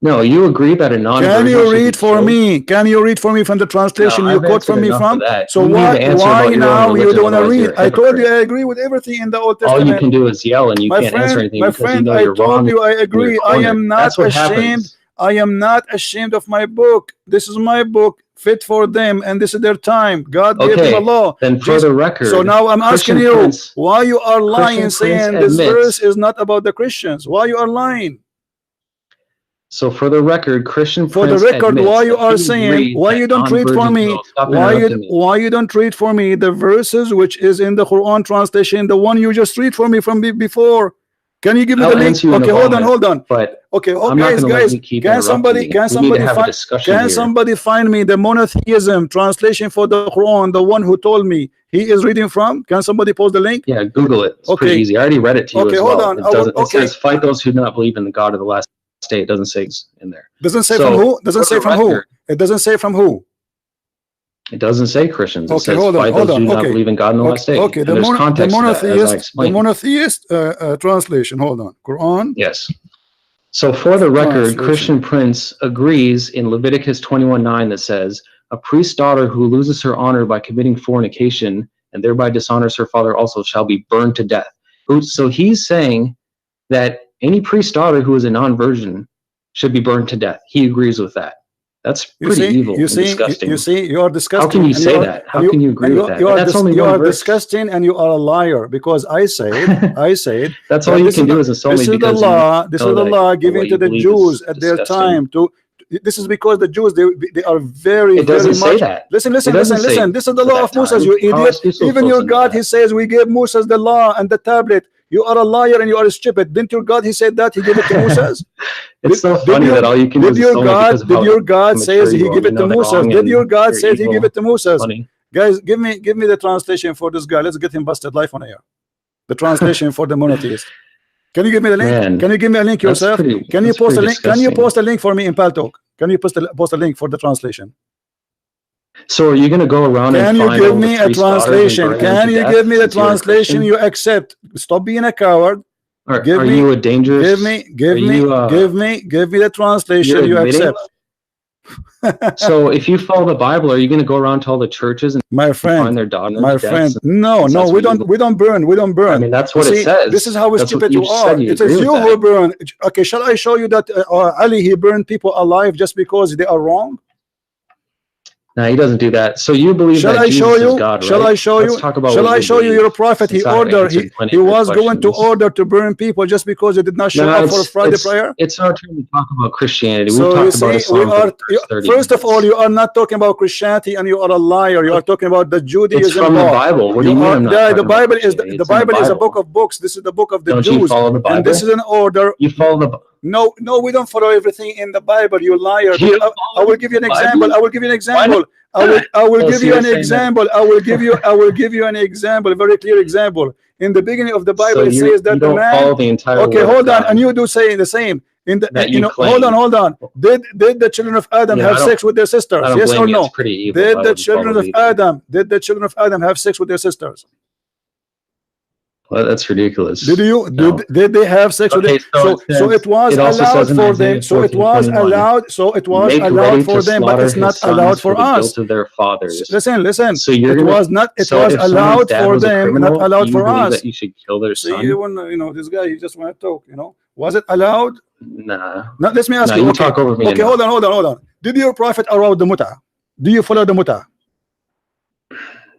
S2: No, you agree that a non-version.
S1: Can you read for me? Can you read for me from the translation you quote from me from? So why now you don't want to read? I told you I agree with everything in the Old Testament.
S2: All you can do is yell, and you can't answer anything because you know you're wrong.
S1: I told you I agree. I am not ashamed. I am not ashamed of my book. This is my book, fit for them, and this is their time. God gave them a law.
S2: Then for the record,
S1: so now I'm asking you, why you are lying, saying this verse is not about the Christians? Why you are lying?
S2: So for the record,
S1: why you are saying, why you don't read for me, why you don't read for me the verses which is in the Quran translation, the one you just read for me from before? Can you give me the link? Okay, hold on.
S2: But
S1: okay, guys, can somebody find me the monotheism translation for the Quran, the one who told me he is reading from? Can somebody post the link?
S2: Yeah, Google it. It's pretty easy. I already read it to you as well. Hold on. It says, fight those who do not believe in the God of the last day. It doesn't say in there.
S1: Doesn't say from who? Doesn't say from who? It doesn't say from who?
S2: It doesn't say Christians. It says fight those who do not believe in God in the last day.
S1: Okay, the monotheist translation. Hold on. Quran.
S2: Yes. So for the record, Christian Prince agrees in Leviticus 21:9 that says, a priest's daughter who loses her honor by committing fornication and thereby dishonors her father also shall be burned to death. So he's saying that any priest's daughter who is a non-virgin should be burned to death. He agrees with that. That's pretty evil and disgusting.
S1: You are disgusting.
S2: How can you say that? How can you agree with that?
S1: You are disgusting and you are a liar because I said
S2: that's all you can do is insult me because
S1: this is the law given to the Jews at their time. This is because the Jews they are very much. Listen. This is the law of Moses. You idiot. Even your God, he says we gave Moses the law and the tablet. You are a liar and you are stupid. Didn't your God, he said that he gave it to Moses?
S2: It's so funny that all you can do is
S1: did your God says he gave it to Moses? Did your God say he gave it to Moses? Guys, give me the translation for this guy. Let's get him busted live on air. The translation for the monotheist. Can you give me the link? Can you give me a link yourself? Can you post a link? Can you post a link for me in Paltalk? Can you post a link for the translation?
S2: So are you going to go around and find
S1: give me a translation? Can you give me the translation you accept? Stop being a coward.
S2: Are you a dangerous?
S1: Give me the translation you accept.
S2: So if you follow the Bible, are you going to go around to all the churches and find their daughters?
S1: No, we don't burn.
S2: I mean, that's what it says.
S1: This is how stupid you are. It is you who burn. Okay, shall I show you that Ali, he burned people alive just because they are wrong?
S2: No, he doesn't do that. So you believe that Jesus is God, right?
S1: Shall I show you? Shall I show you your prophet? He was going to order to burn people just because they did not show up for Friday prayer.
S2: It's our turn to talk about Christianity. We've talked about Islam.
S1: First of all, you are not talking about Christianity, and you are a liar. You are talking about the Judaism.
S2: It's from the Bible. What do you mean?
S1: The Bible is a book of books. This is the book of the Jews.
S2: Don't you follow the Bible?
S1: And this is an order.
S2: You follow the.
S1: No, we don't follow everything in the Bible. You liar. I will give you an example. I will give you an example. I will give you an example. I will give you an example, a very clear example. In the beginning of the Bible, it says that the man.
S2: Follow the entire
S1: okay, hold on, and you do say the same. In the hold on. Did the children of Adam have sex with their sisters? Yes or no? Did the children of Adam have sex with their sisters?
S2: Well, that's ridiculous.
S1: Did they have sex with them? So it was allowed for them. So it was allowed. So it was allowed for them, but it's not allowed for us.
S2: To their fathers.
S1: Listen. So it was not. It was allowed for them, not allowed for us.
S2: That you should kill their son.
S1: See, this guy, he just want to talk. Was it allowed?
S2: Nah.
S1: No, let me ask you.
S2: You talk over me.
S1: Okay, hold on. Did your prophet allow the muta? Do you follow the muta?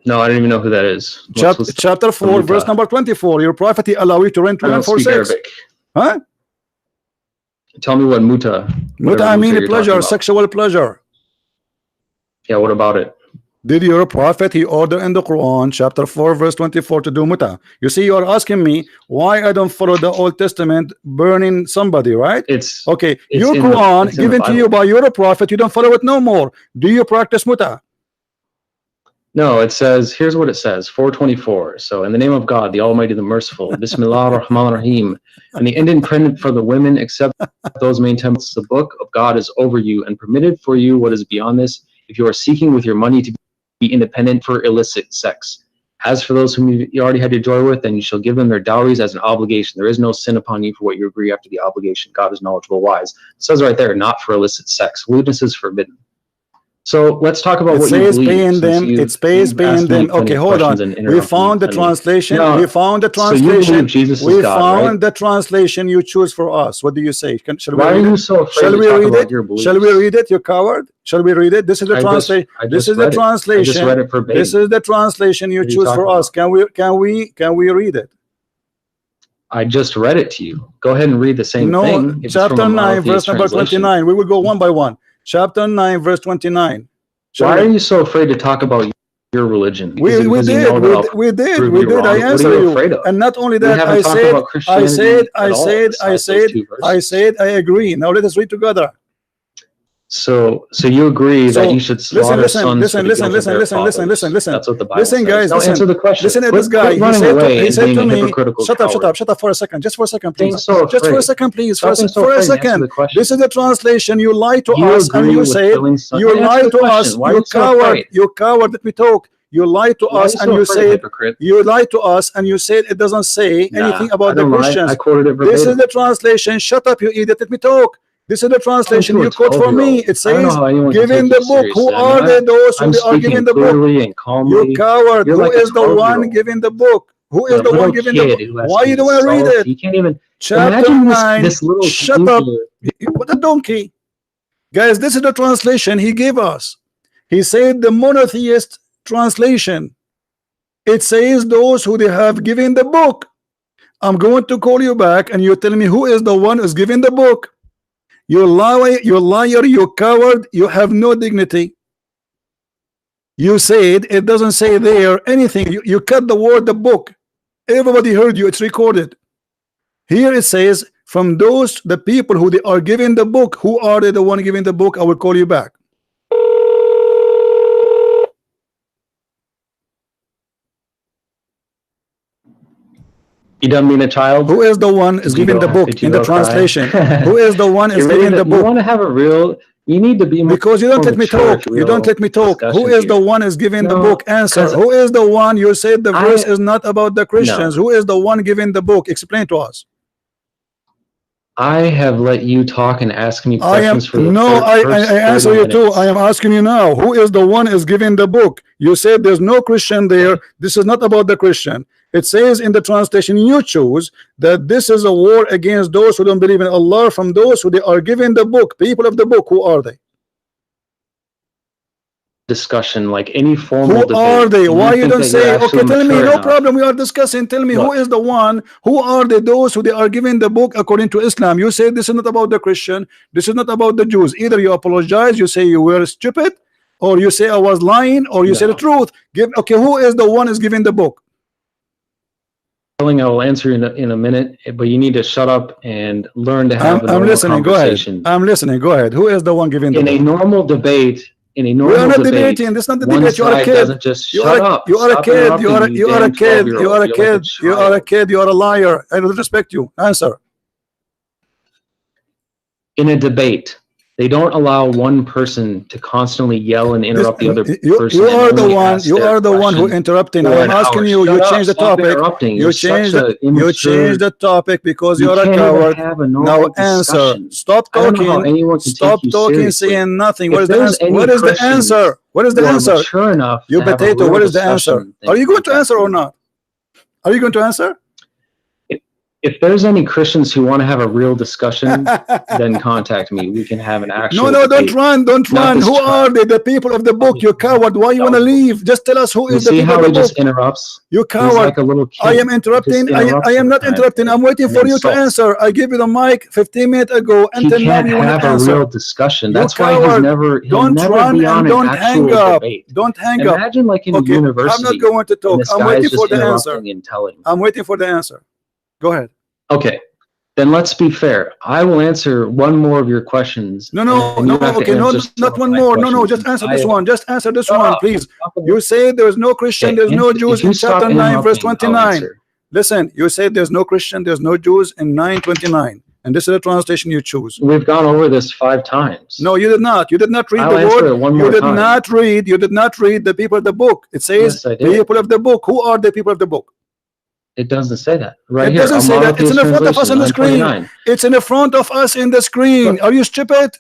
S2: No, I don't even know who that is.
S1: Chapter 4, verse number 24. Your prophet allow you to rent women for sex.
S2: Arabic.
S1: Huh?
S2: Tell me what muta.
S1: Muta, I mean pleasure, sexual pleasure.
S2: Yeah, what about it?
S1: Did your prophet he order in the Quran chapter 4 verse 24 to do muta? You see, you are asking me why I don't follow the Old Testament burning somebody, right?
S2: It's
S1: okay.
S2: it's
S1: Your
S2: in
S1: Quran
S2: the
S1: given to you by your prophet, you don't follow it no more. Do you practice muta?
S2: No, it says, here's what it says, 424. So, in the name of God, the Almighty, the Merciful, Bismillah ar-Rahman ar-Rahim, and the end independent for the women, except those main temples, the book of God is over you, and permitted for you what is beyond this, if you are seeking with your money to be independent for illicit sex. As for those whom you already had your joy with, then you shall give them their dowries as an obligation. There is no sin upon you for what you agree after the obligation. God is knowledgeable, wise. It says right there, not for illicit sex. Lewdness is forbidden. So let's talk about what you believe.
S1: Paying them. It says paying them. Okay, hold on. We found the translation.
S2: No,
S1: we found the translation.
S2: So you believe Jesus is God,
S1: found
S2: right?
S1: the translation you choose for us. What do you say? Shall we
S2: Why
S1: read
S2: are you
S1: it?
S2: so afraid
S1: Shall
S2: to
S1: we
S2: talk
S1: read
S2: about
S1: it?
S2: your beliefs?
S1: Shall we read it, you coward? Shall we read it? This is the translation. This is the translation.
S2: I just read it verbatim.
S1: This is the translation you choose for us. Can we read it?
S2: I just read it to you. Go ahead and read the same thing.
S1: No, chapter 9, verse number 29. We will go one by one. Chapter 9, verse 29.
S2: Why are you so afraid to talk about your religion?
S1: We did. I answer you. And not only that, I said, I agree. Now let us read together.
S2: So you agree that you should slaughter sons?
S1: Listen.
S2: That's what the Bible
S1: says. Guys,
S2: listen. Answer the question.
S1: Listen at this guy. He said to me, shut up for a second. Just for a second, please. Just for a second, please. For a second. This is the translation. You lie to us and you say, you lie to us. You coward. You coward. Let me talk. You lie to us and you said, it doesn't say anything about the Christians.
S2: I quoted it verbatim.
S1: This is the translation. Shut up, you idiot. Let me talk. This is the translation you quote for me. It says, giving the book. Who are they, those who are giving the book? You coward. Who is the one giving the book? Who is the one giving the book? Why you don't want to read it?
S2: You can't even.
S1: Chapter 9. Shut up. What a donkey. Guys, this is the translation he gave us. He said the monotheist translation. It says those who they have given the book. I'm going to call you back and you tell me who is the one who's giving the book. You liar, you coward, you have no dignity. You said it doesn't say there anything. You cut the word the book. Everybody heard you, it's recorded. Here it says, from those the people who they are giving the book, who are they the one giving the book? I will call you back.
S2: You don't mean a child?
S1: Who is the one is giving the book in the translation? Who is the one is giving the book?
S2: You want to have a real, you need to be more,
S1: because you don't let me talk. You don't let me talk. Who is the one is giving the book? Answer. Who is the one? You said the verse is not about the Christians. Who is the one giving the book? Explain to us.
S2: I have let you talk and ask me questions
S1: I answer you too. I am asking you now. Who is the one is giving the book? You said there's no Christian there. This is not about the Christian. It says in the translation you choose that this is a war against those who don't believe in Allah, from those who they are given the book. People of the book, who are they?
S2: Discussion, like any formal debate.
S1: Who are they? Why you don't say, okay, tell me, no problem, we are discussing. Tell me, who is the one? Who are they? Those who they are giving the book according to Islam. You say this is not about the Christian. This is not about the Jews. Either you apologize, you say you were stupid, or you say I was lying, or you say the truth. Okay, who is the one is giving the book?
S2: I will answer in a minute, but you need to shut up and learn to have a normal
S1: listening.
S2: conversation.
S1: Go ahead. I'm listening. Go ahead. Who is the one giving the book?
S2: In a normal debate, we are not
S1: debating. This is not the debate. You are a kid. You are a kid. You are a kid. You are a kid. You are a kid. You are a liar. I don't respect you. Answer.
S2: In a debate, they don't allow one person to constantly yell and interrupt the other person.
S1: You are the one. You are the one who interrupting. I'm asking you. You changed the topic. You changed the topic because you are a coward. Now answer. Stop talking. Stop talking. Saying nothing. What is the answer? What is the answer? What is the answer?
S2: Sure enough.
S1: You potato. What is the answer? Are you going to answer or not? Are you going to answer?
S2: If there's any Christians who want to have a real discussion, then contact me. We can have an actual
S1: No, don't
S2: debate.
S1: run. Who are they? The people of the book. You coward. Why you want to leave? Just tell us who is the people of the book. See how he just interrupts? You coward. He's like a little kid.
S2: I am interrupting.
S1: I am not interrupting. I'm waiting for you to answer. I gave you the mic 15 minutes ago.
S2: He can't have a real discussion. That's why he's never.
S1: Don't run and don't hang up. Don't hang up.
S2: Imagine like in a university.
S1: I'm not going to talk. I'm waiting for the answer. I'm waiting for the answer. Go ahead.
S2: Okay, then let's be fair. I will answer one more of your questions.
S1: Okay, not one more. No, just answer this one. Just answer this one, please. You say there's no Christian, there's no Jews in chapter 9, verse 29. Listen, you say there's no Christian, there's no Jews in 9:29. And this is the translation you choose.
S2: We've gone over this 5 times.
S1: No, you did not. You did not read the word. You did not read. You did not read the people of the book. It says the people of the book. Who are the people of the book?
S2: It doesn't say that.
S1: Right here. It doesn't say that. It's in the front of us on the screen. It's in the front of us in the screen. Are you stupid?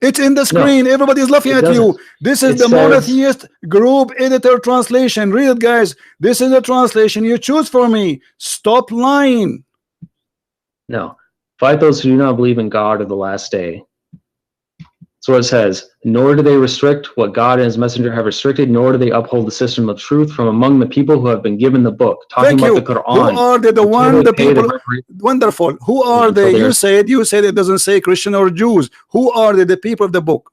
S1: It's in the screen. Everybody is laughing at you. This is the monotheist group editor translation. Read it, guys. This is the translation you choose for me. Stop lying.
S2: No. Fight those who do not believe in God or the last day. That's what it says. Nor do they restrict what God and his messenger have restricted, nor do they uphold the system of truth from among the people who have been given the book. Talking about the Quran.
S1: Who are they? The people. Wonderful. Who are they? You said it doesn't say Christian or Jews. Who are they? The people of the book.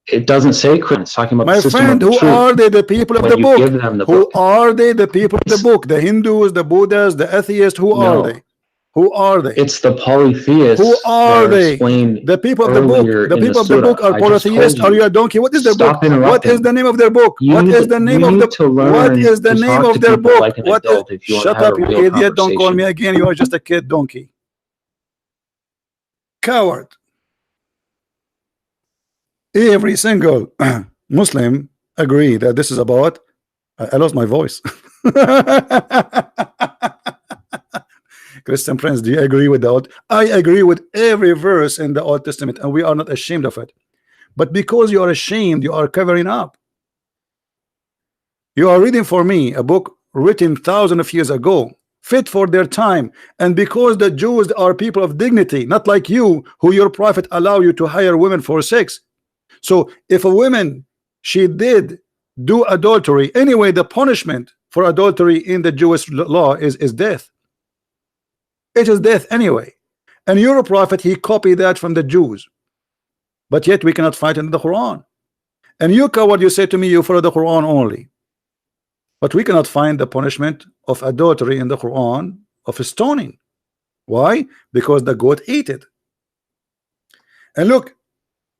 S2: It doesn't say Christian. It's talking about
S1: my
S2: the system
S1: friend.
S2: Of the
S1: who
S2: truth.
S1: Are they? The people of the book.
S2: Who
S1: are they? The people of the book. The Hindus, the Buddhas, the atheists. Who are they? Who are they?
S2: It's the polytheists.
S1: Who are they? The people of the book. The people of the book are polytheists. Are you a donkey? What is their book? What is the name of their book? What is the name of the What is the name of their book? Shut up, you idiot. Don't call me again. You are just a kid donkey. Coward. Every single Muslim agree that this is about. I lost my voice. Christian friends, do you agree with that? I agree with every verse in the Old Testament, and we are not ashamed of it. But because you are ashamed, you are covering up. You are reading for me a book written thousands of years ago, fit for their time, and because the Jews are people of dignity, not like you, who your prophet allow you to hire women for sex. So if a woman, she did do adultery, anyway, the punishment for adultery in the Jewish law is death. It is death anyway. And your prophet, he copied that from the Jews. But yet we cannot find it in the Quran. And you coward, you say to me you follow the Quran only. But we cannot find the punishment of adultery in the Quran of stoning. Why? Because the goat ate it. And look,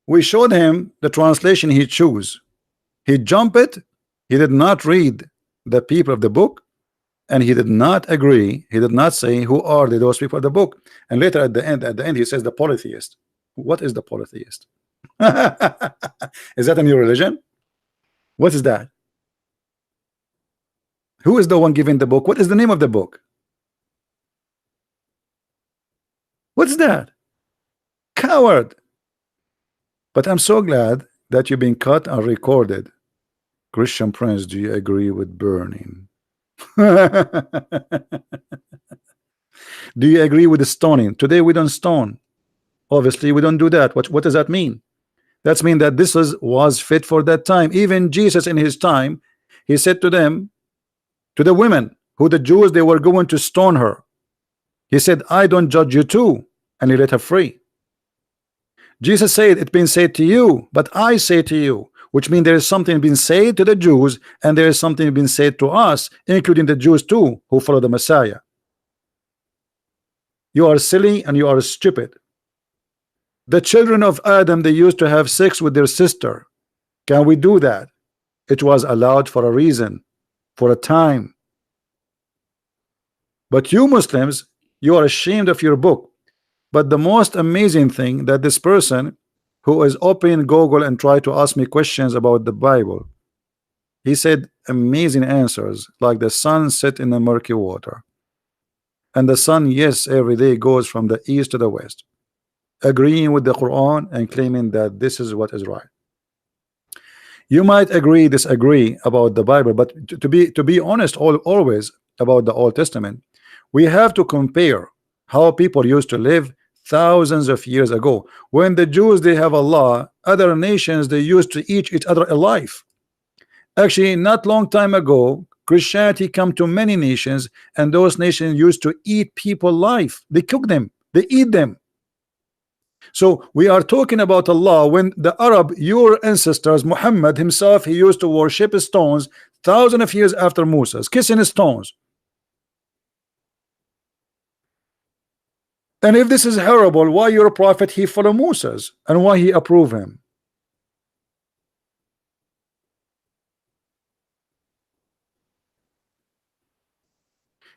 S1: we showed him the translation he chose. He jumped it. He did not read the people of the book, and he did not agree. He did not say who are those people of the book. And later at the end, he says the polytheist. What is the polytheist? Is that a new religion? What is that? Who is the one giving the book? What is the name of the book? What's that? Coward. But I'm so glad that you've been cut and recorded. Christian Prince, do you agree with burning? Do you agree with the stoning? Today we don't stone. Obviously we don't do that. What does that mean? That means that this was fit for that time. Even Jesus in his time, he said to them, to the women who the Jews, they were going to stone her, he said, I don't judge you too, and he let her free. Jesus said, it's been said to you, but I say to you, which means there is something being said to the Jews, and there is something being said to us, including the Jews too, who follow the Messiah. You are silly and you are stupid. The children of Adam, they used to have sex with their sister. Can we do that? It was allowed for a reason, for a time. But you Muslims, you are ashamed of your book. But the most amazing thing that this person who is opening Google and try to ask me questions about the Bible, he said amazing answers, like the sun set in the murky water, and the sun, yes, every day goes from the east to the west, agreeing with the Quran and claiming that this is what is right. You might agree, disagree about the Bible, but to be honest, always about the Old Testament, we have to compare how people used to live thousands of years ago. When the Jews, they have a law, other nations, they used to eat each other alive. Actually, not long time ago, Christianity come to many nations, and those nations used to eat people alive. They cook them, they eat them. So we are talking about Allah when the Arab, your ancestors, Muhammad himself, he used to worship stones thousands of years after Moses, kissing stones. And if this is horrible, why your prophet he follow Moses and why he approve him?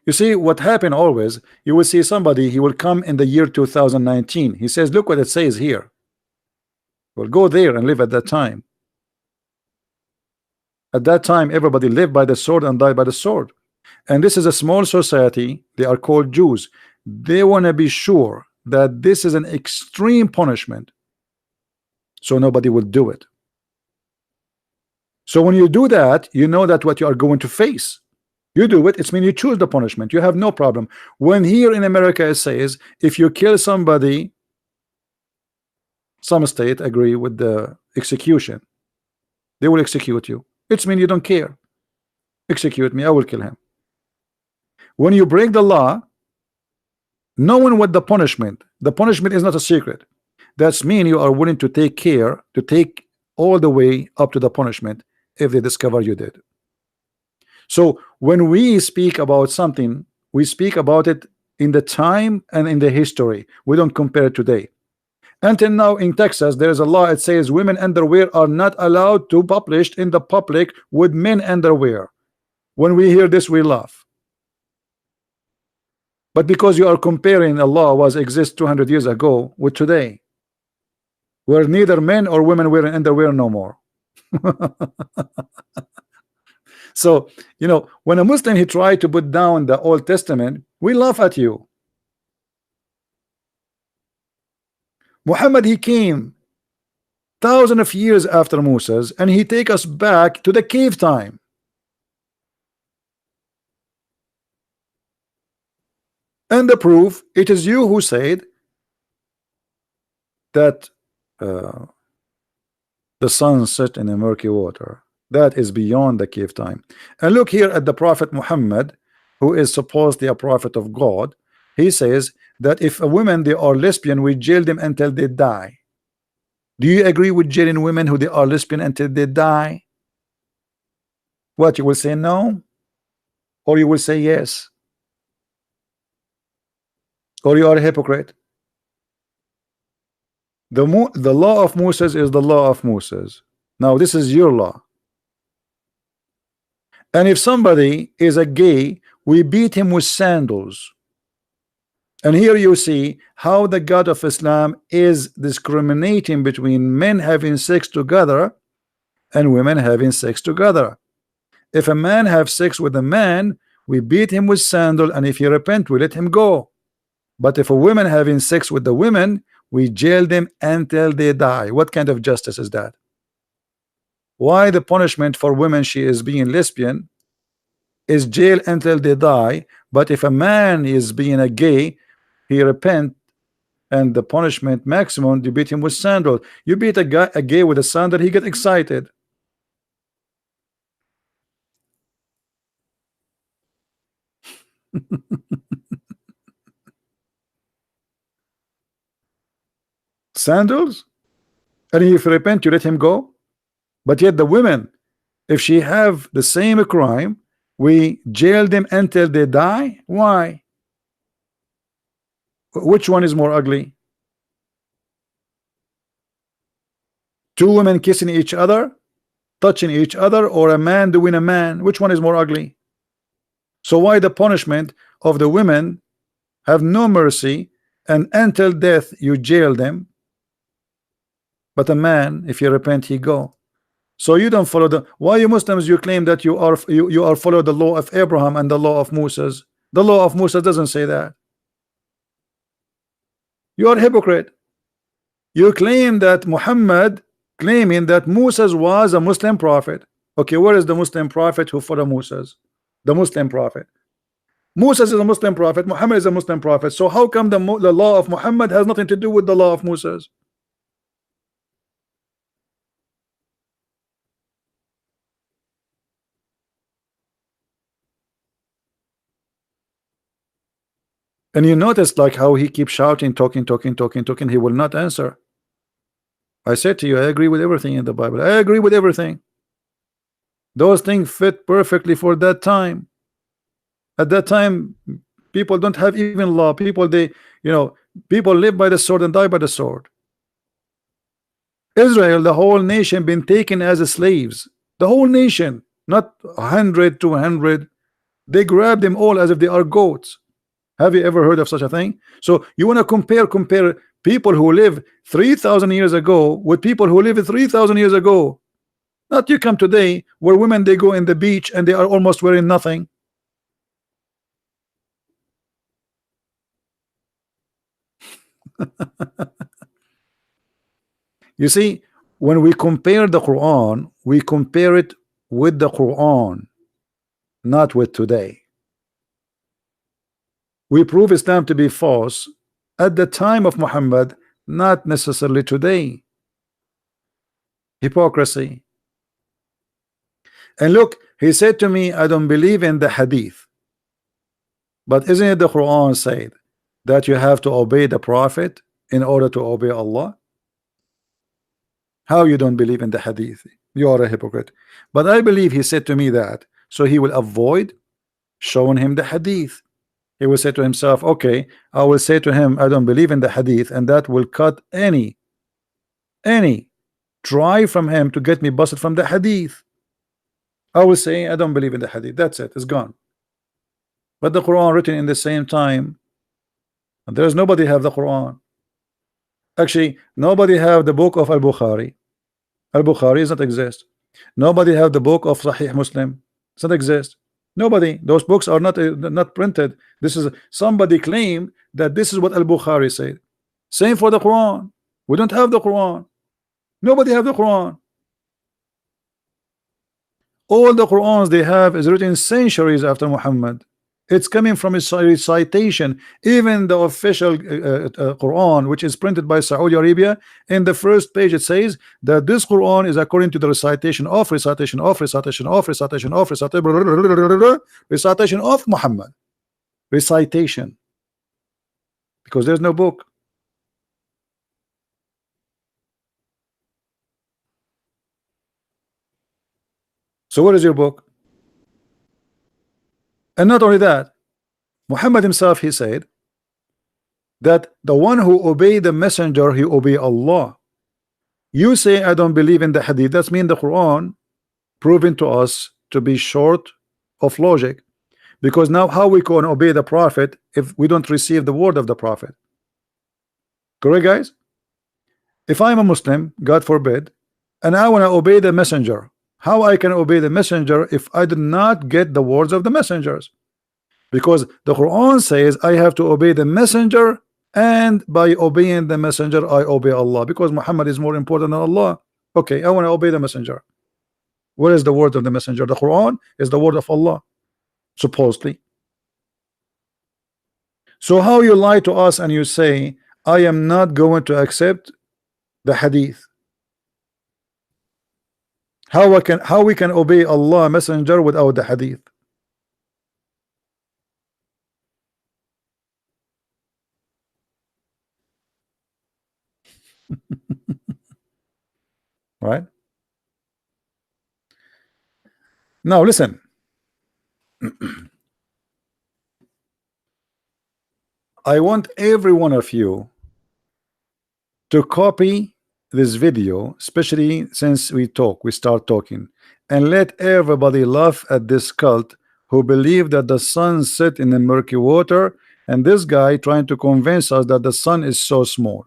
S1: You see what happened always, you will see somebody, he will come in the year 2019. He says, look what it says here. We'll go there and live at that time. At that time, everybody lived by the sword and died by the sword. And this is a small society. They are called Jews. They want to be sure that this is an extreme punishment, so nobody will do it. So when you do that, you know that what you are going to face. You do it, it's mean you choose the punishment. You have no problem. When here in America it says, if you kill somebody, some state agree with the execution, they will execute you. It's mean you don't care. Execute me, I will kill him. When you break the law, knowing what the punishment is not a secret. That's mean you are willing to take care, to take all the way up to the punishment if they discover you did. So when we speak about something, we speak about it in the time and in the history. We don't compare it today. Until now in Texas, there is a law. It says women underwear are not allowed to publish in the public with men underwear. When we hear this, we laugh. But because you are comparing a law was exist 200 years ago with today, where neither men or women wearing underwear no more. So, you know, when a Muslim he tried to put down the Old Testament, we laugh at you. Muhammad, he came thousands of years after Moses, and he take us back to the cave time. And the proof, it is you who said that the sun set in the murky water. That is beyond the cave time. And look here at the Prophet Muhammad, who is supposedly a prophet of God. He says that if a woman they are lesbian, we jail them until they die. Do you agree with jailing women who they are lesbian until they die? What, you will say no? Or you will say yes? Or you are a hypocrite? The law of Moses is the law of Moses. Now this is your law. And if somebody is a gay, we beat him with sandals. And here you see how the God of Islam is discriminating between men having sex together and women having sex together. If a man have sex with a man, we beat him with sandal, and if he repent, we let him go. But if a woman having sex with the women, we jail them until they die. What kind of justice is that? Why the punishment for women, she is being lesbian, is jail until they die, but if a man is being a gay, he repent, and the punishment maximum, you beat him with sandal. You beat a gay with a sandal, he get excited. Sandals, and if you repent, you let him go. But yet the women, if she have the same crime, we jail them until they die. Why? Which one is more ugly? Two women kissing each other, touching each other, or a man doing a man? Which one is more ugly? So why the punishment of the women have no mercy, and until death you jail them, but a man, if you repent, he go? So you don't follow the, why you Muslims, you claim that you are follow the law of Abraham and the law of Moses? The law of Moses doesn't say that. You are a hypocrite. You claim that Muhammad claiming that Moses was a Muslim prophet. Okay, where is the Muslim prophet who followed Moses? The Muslim prophet. Moses is a Muslim prophet. Muhammad is a Muslim prophet. So how come the law of Muhammad has nothing to do with the law of Moses? And you notice like how he keeps shouting, talking, he will not answer. I said to you, I agree with everything in the Bible. I agree with everything. Those things fit perfectly for that time. At that time, people don't have even law. People, people live by the sword and die by the sword. Israel, the whole nation, been taken as slaves. The whole nation, not 100, 200. They grab them all as if they are goats. Have you ever heard of such a thing? So you want to compare people who live 3,000 years ago with people who live 3,000 years ago. Not you come today where women, they go in the beach and they are almost wearing nothing. You see, when we compare the Quran, we compare it with the Quran, not with today. We prove Islam to be false at the time of Muhammad, not necessarily today. Hypocrisy. And look, he said to me, I don't believe in the hadith. But isn't it the Quran said that you have to obey the Prophet in order to obey Allah? How you don't believe in the hadith? You are a hypocrite. But I believe he said to me that, so he will avoid showing him the hadith. He will say to himself, okay, I will say to him, I don't believe in the hadith, and that will cut any try from him to get me busted from the hadith. I will say, I don't believe in the hadith. That's it, it's gone. But the Quran written in the same time, there's nobody have the Quran. Actually, nobody have the book of Al-Bukhari. Al-Bukhari does not exist. Nobody have the book of Sahih Muslim. Does not exist. Nobody. Those books are not printed. This is somebody claim that this is what Al-Bukhari said. Same for the Quran. We don't have the Quran. Nobody have the Quran. All the Qurans they have is written centuries after Muhammad. It's coming from a recitation. Even the official Quran, which is printed by Saudi Arabia, in the first page it says that this Quran is according to the recitation of Muhammad. Recitation. Because there's no book. So what is your book? And not only that, Muhammad himself, he said that the one who obey the messenger, he obey Allah. You say I don't believe in the hadith. That's mean the Quran proven to us to be short of logic, because now how we can obey the Prophet if we don't receive the word of the Prophet? Correct, guys? If I'm a Muslim, God forbid, and I want to obey the messenger, how I can obey the messenger if I did not get the words of the messengers? Because the Quran says I have to obey the messenger, and by obeying the messenger I obey Allah, because Muhammad is more important than Allah. Okay, I want to obey the messenger. Where is the word of the messenger? The Quran is the word of Allah, supposedly. So how you lie to us and you say I am not going to accept the hadith? How we can obey Allah messenger without the hadith? Right? Now listen. I want every one of you to copy this video, especially since we start talking, and let everybody laugh at this cult who believe that the sun set in the murky water, and this guy trying to convince us that the sun is so small.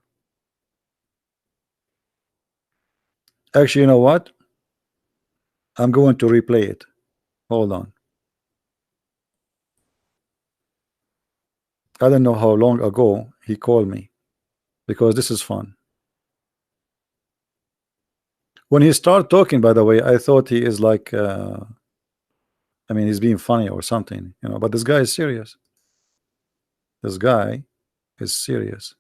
S1: Actually, you know what? I'm going to replay it. Hold on. I don't know how long ago he called me, because this is fun. When he start talking, by the way, I thought he is like I mean, he's being funny or something, you know, but this guy is serious. This guy is serious.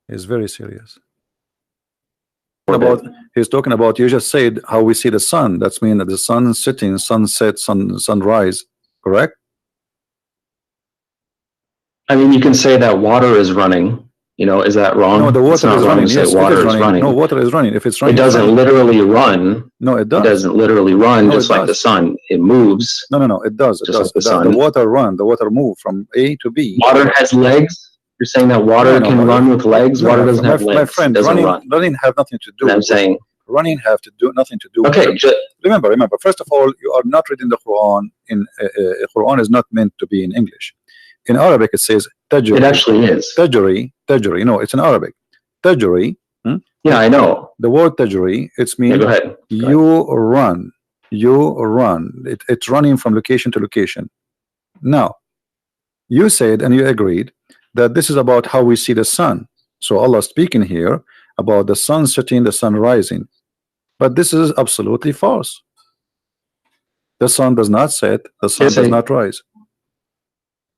S1: He's very serious. He's talking about, you just said how we see the sun. That's mean that the sun setting, sunset, sunrise, correct?
S2: I mean, you can say that water is running. You know, is that wrong?
S1: No, the water is running.
S2: Yes, water is running.
S1: No, water is running. If it's running,
S2: it doesn't literally run.
S1: No, it does.
S2: It doesn't literally run,
S1: no,
S2: just like the sun. It moves.
S1: No, it does. It
S2: just
S1: does.
S2: like the sun.
S1: The water run. The water move from A to B.
S2: Water has legs. You're saying that water can run with legs. Water doesn't have legs.
S1: My friend, running have nothing to do.
S2: I'm saying
S1: running have to do nothing to do.
S2: Okay.
S1: Remember. First of all, you are not reading the Quran. Quran is not meant to be in English. In Arabic, it says tajri.
S2: It actually is.
S1: Tajri. No, it's in Arabic. Tajri.
S2: Yeah, I know.
S1: The word tajri, it's mean
S2: go ahead.
S1: You run. It's running from location to location. Now, you said and you agreed that this is about how we see the sun. So Allah speaking here about the sun setting, the sun rising. But this is absolutely false. The sun does not set, the sun does not rise.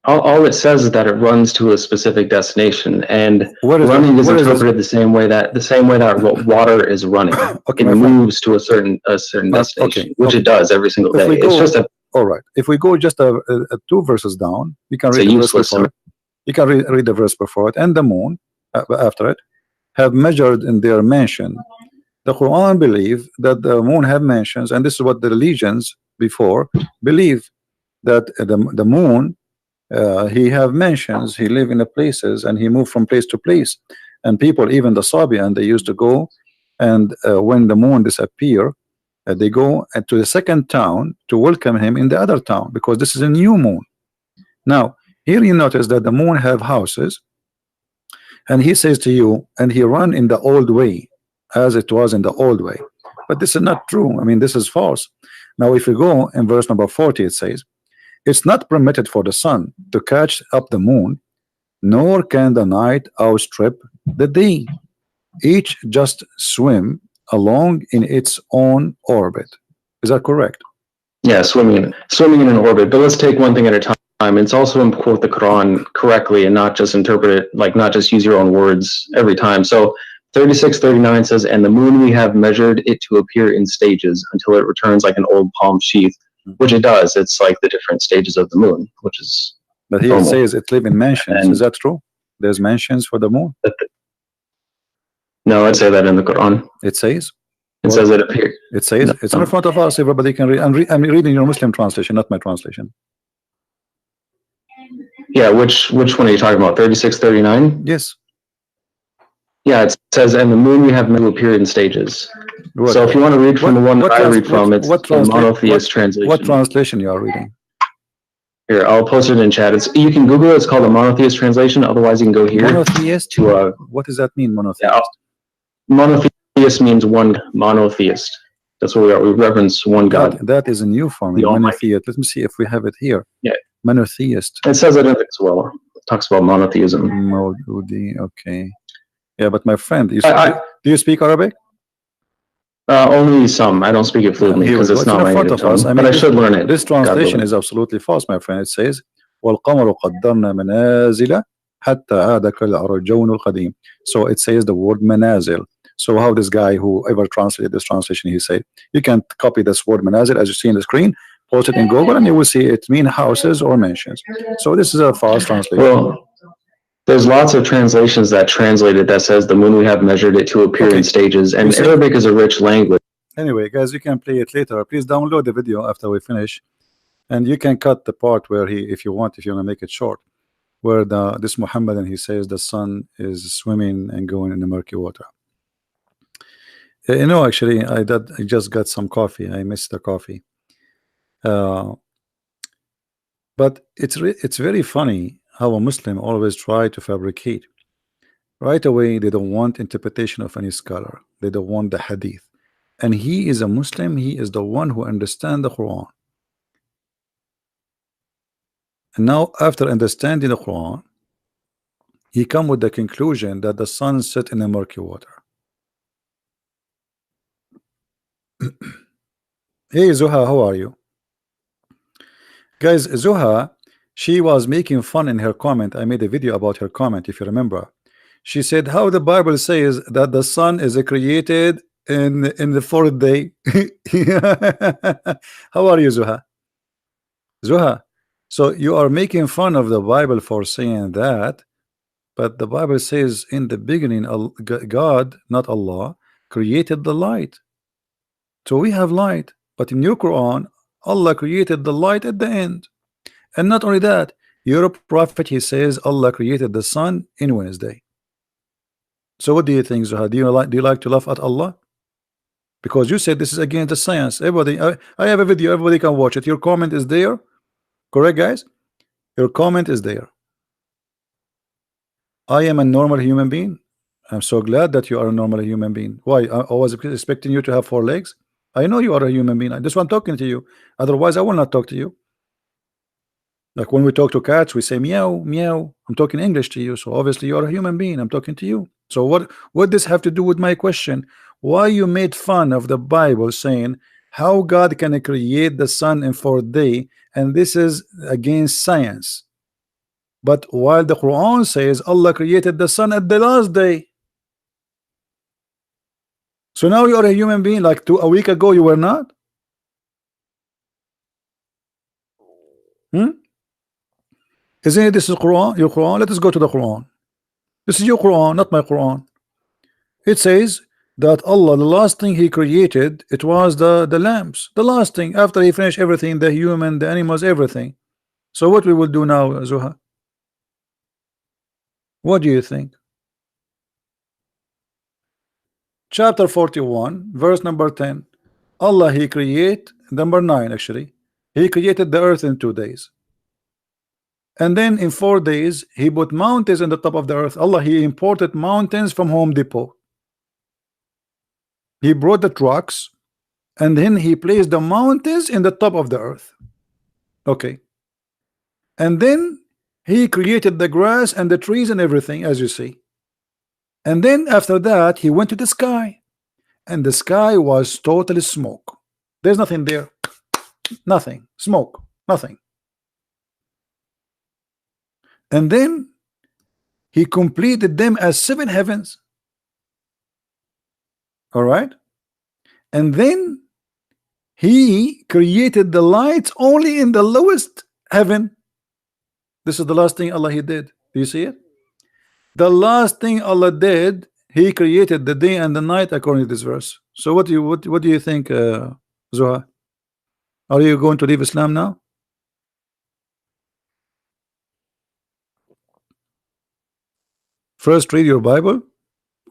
S2: All it says is that it runs to a specific destination, and running is interpreted the same way that water is running.
S1: Okay,
S2: it moves to a certain destination, which it does every single day. It's just
S1: all right. If we go just two verses down, you can read the verse before it. You can read the verse before it, and the moon after it have measured in their mansion. The Quran believe that the moon have mansions, and this is what the religions before believe, that the moon he have mansions, he live in the places, and he moved from place to place. And people, even the Sabian, they used to go, and when the moon disappear, they go to the second town to welcome him in the other town, because this is a new moon. Now here you notice that the moon have houses, and he says to you, and he run in the old way, as it was in the old way. But this is not true. I mean, this is false. Now if you go in verse number 40, it says, it's not permitted for the sun to catch up the moon, nor can the night outstrip the day. Each just swim along in its own orbit. Is that correct?
S2: Yeah, swimming in an orbit. But let's take one thing at a time. It's also important to quote the Quran correctly and not just interpret it, like not just use your own words every time. So 36:39 says, and the moon we have measured it to appear in stages until it returns like an old palm sheath. Which it does. It's like the different stages of the moon, which is.
S1: But here it says it live in mansions. Is that true? There's mansions for the moon.
S2: No, I'd say that in the Quran.
S1: It says.
S2: It says it appears.
S1: It says it's in front of us. Everybody can read. I'm reading your Muslim translation, not my translation.
S2: Yeah, which one are you talking about? 36:39.
S1: Yes.
S2: Yeah, it says, and the moon we have to appear in stages. So if you want to read from the one that I read from, it's the monotheist translation.
S1: What translation you are reading?
S2: Here, I'll post it in chat. You can Google it. It's called the monotheist translation. Otherwise, you can go here.
S1: Monotheist? What does that mean, monotheist?
S2: Yeah, monotheist means one monotheist. That's what we are. We reverence one God.
S1: That is a new form. Monotheist. Let me see if we have it here.
S2: Yeah.
S1: Monotheist.
S2: It says it as well. It talks about monotheism.
S1: Okay. Yeah, but my friend, do you speak Arabic?
S2: Only some. I don't speak it fluently because it's not my native tongue, but I should learn it.
S1: This translation is absolutely false, my friend. It says, وَالْقَمَرُ قَدَّرْنَا مَنَازِلَ حَتَّى عَادَ كَالْعُرْجُونِ الْقَدِيمِ. So it says the word manazil. So how this guy, whoever translated this translation, he said, you can copy this word manazil as you see in the screen, post it in Google, and you will see it mean houses or mansions. So this is a false translation.
S2: Well, there's lots of translations that translate it that says the moon we have measured it to appear in stages, and Arabic is a rich language.
S1: Anyway, guys, you can play it later. Please download the video after we finish, and you can cut the part where if you want to make it short, where this Muhammadan, he says the sun is swimming and going in the murky water. Actually, I just got some coffee. I missed the coffee, but it's very funny how a Muslim always try to fabricate. Right away, they don't want interpretation of any scholar. They don't want the hadith. And he is a Muslim. He is the one who understands the Quran. And now, after understanding the Quran, he come with the conclusion that the sun set in the murky water. Hey Zuha, how are you? Guys, Zuha, she was making fun in her comment. I made a video about her comment, if you remember. She said how the Bible says that the sun is created in the fourth day. How are you, Zuha? Zuha, so you are making fun of the Bible for saying that, but the Bible says in the beginning, God, not Allah, created the light. So we have light, but in your Quran, Allah created the light at the end. And not only that, your prophet, he says Allah created the sun in Wednesday. So what do you think, Zuha? Do you like to laugh at Allah? Because you said this is against the science. Everybody, I have a video, everybody can watch it. Your comment is there. Correct, guys? Your comment is there. I am a normal human being. I'm so glad that you are a normal human being. Why? I was expecting you to have 4 legs. I know you are a human being. That's why I'm talking to you. Otherwise, I will not talk to you. Like when we talk to cats, we say meow, meow. I'm talking English to you. So obviously you are a human being. I'm talking to you. So what this have to do with my question? Why you made fun of the Bible saying how God can create the sun in 4th day, and this is against science? But while the Quran says Allah created the sun at the last day. So now you are a human being, like a week ago you were not. Isn't it this is Quran, your Quran? Let us go to the Quran. This is your Quran, not my Quran. It says that Allah, the last thing he created, it was the lamps. The last thing, after he finished everything, the human, the animals, everything. So what we will do now, Zuha? What do you think? Chapter 41, verse number 10. Allah, he create, number 9 actually, he created the earth in 2 days. And then in 4 days, he put mountains in the top of the earth. Allah, he imported mountains from Home Depot. He brought the trucks, and then he placed the mountains in the top of the earth. Okay. And then he created the grass and the trees and everything, as you see. And then after that, he went to the sky. And the sky was totally smoke. There's nothing there. Nothing. Smoke. Nothing. And then he completed them as 7 heavens. All right. And then he created the lights only in the lowest heaven. This is the last thing Allah he did. Do you see it? The last thing Allah did, he created the day and the night according to this verse. So what do you think, Zuha? Are you going to leave Islam now? First read your Bible.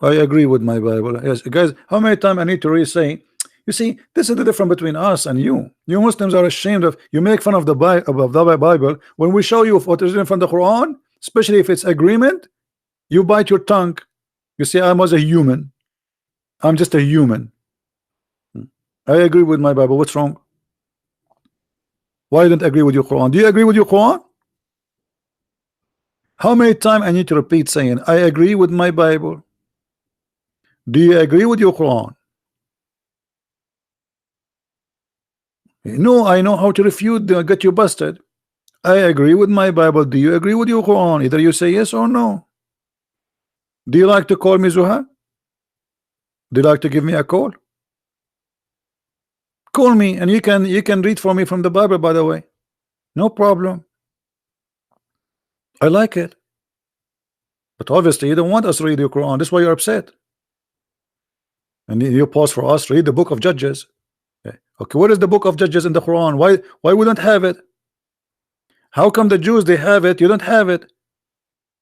S1: I agree with my Bible. Yes, guys, how many times I need to re-say, you see, this is the difference between us and you. You Muslims are ashamed of, you make fun of the Bible. When we show you what is in from the Quran, especially if it's agreement, you bite your tongue. You say, I was a human. I'm just a human. I agree with my Bible. What's wrong? Why don't I agree with your Quran? Do you agree with your Quran? How many times I need to repeat saying, I agree with my Bible? Do you agree with your Quran? No, I know how to refute, get you busted. I agree with my Bible. Do you agree with your Quran? Either you say yes or no. Do you like to call me Zuha? Do you like to give me a call? Call me, and you can read for me from the Bible, by the way. No problem. I like it. But obviously you don't want us to read your Quran. That's why you're upset. And you pause for us, read the book of Judges. Okay, what is the book of Judges in the Quran? Why we don't have it? How come the Jews they have it, you don't have it?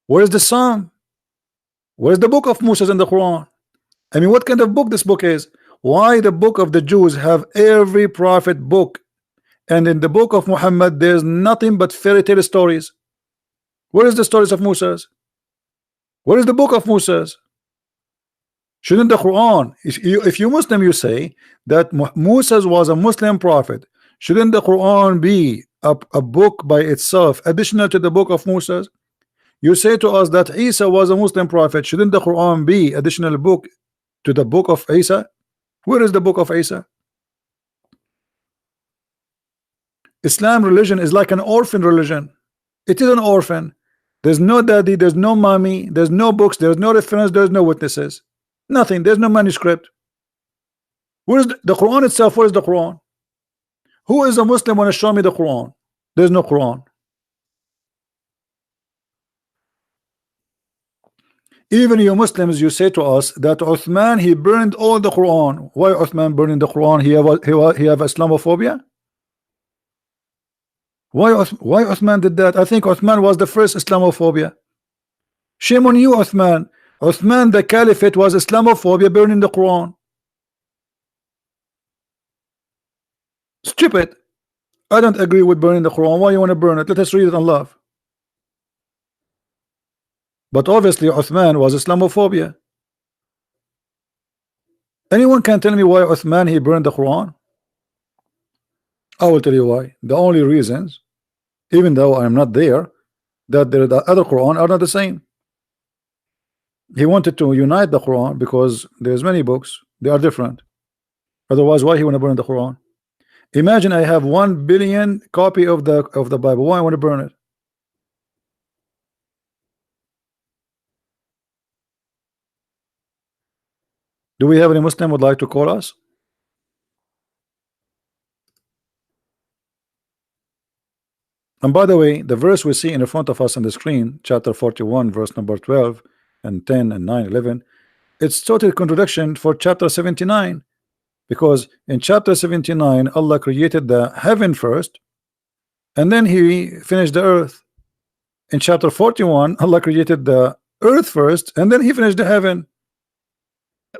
S1: Where is the Psalm? Where is the book of Moses in the Quran? I mean, what kind of book this book is? Why the book of the Jews have every prophet book, and in the book of Muhammad there's nothing but fairy tale stories? Where is the stories of Moses? Where is the book of Moses? Shouldn't the Quran, if you Muslim, you say that Moses was a Muslim prophet, shouldn't the Quran be a book by itself additional to the book of Moses? You say to us that Isa was a Muslim prophet, shouldn't the Quran be additional book to the book of Isa? Where is the book of Isa? Islam religion is like an orphan religion. It is an orphan. There's no daddy, there's no mommy, there's no books, there's no reference, there's no witnesses, nothing. There's no manuscript. Where's the Quran itself? Where is the Quran? Who is a Muslim want to show me the Quran? There's no Quran. Even you Muslims, you say to us that Uthman, he burned all the Quran. Why Uthman burning the Quran? He have Islamophobia? Why Uthman did that? I think Uthman was the first Islamophobia. Shame on you, Uthman. Uthman, the caliphate, was Islamophobia, burning the Quran. Stupid. I don't agree with burning the Quran. Why you want to burn it? Let us read it on love. But obviously Uthman was Islamophobia. Anyone can tell me why Uthman he burned the Quran? I will tell you why. The only reasons, even though I am not there, that the other Quran are not the same. He wanted to unite the Quran because there's many books, they are different. Otherwise, why he want to burn the Quran? Imagine I have 1 billion copy of the Bible. Why I want to burn it? Do we have any Muslim would like to call us? And by the way, the verse we see in front of us on the screen, chapter 41, verse number 12 and 10 and 9, 11, it's total contradiction for chapter 79, because in chapter 79 Allah created the heaven first and then he finished the earth. In chapter 41 Allah created the earth first and then he finished the heaven,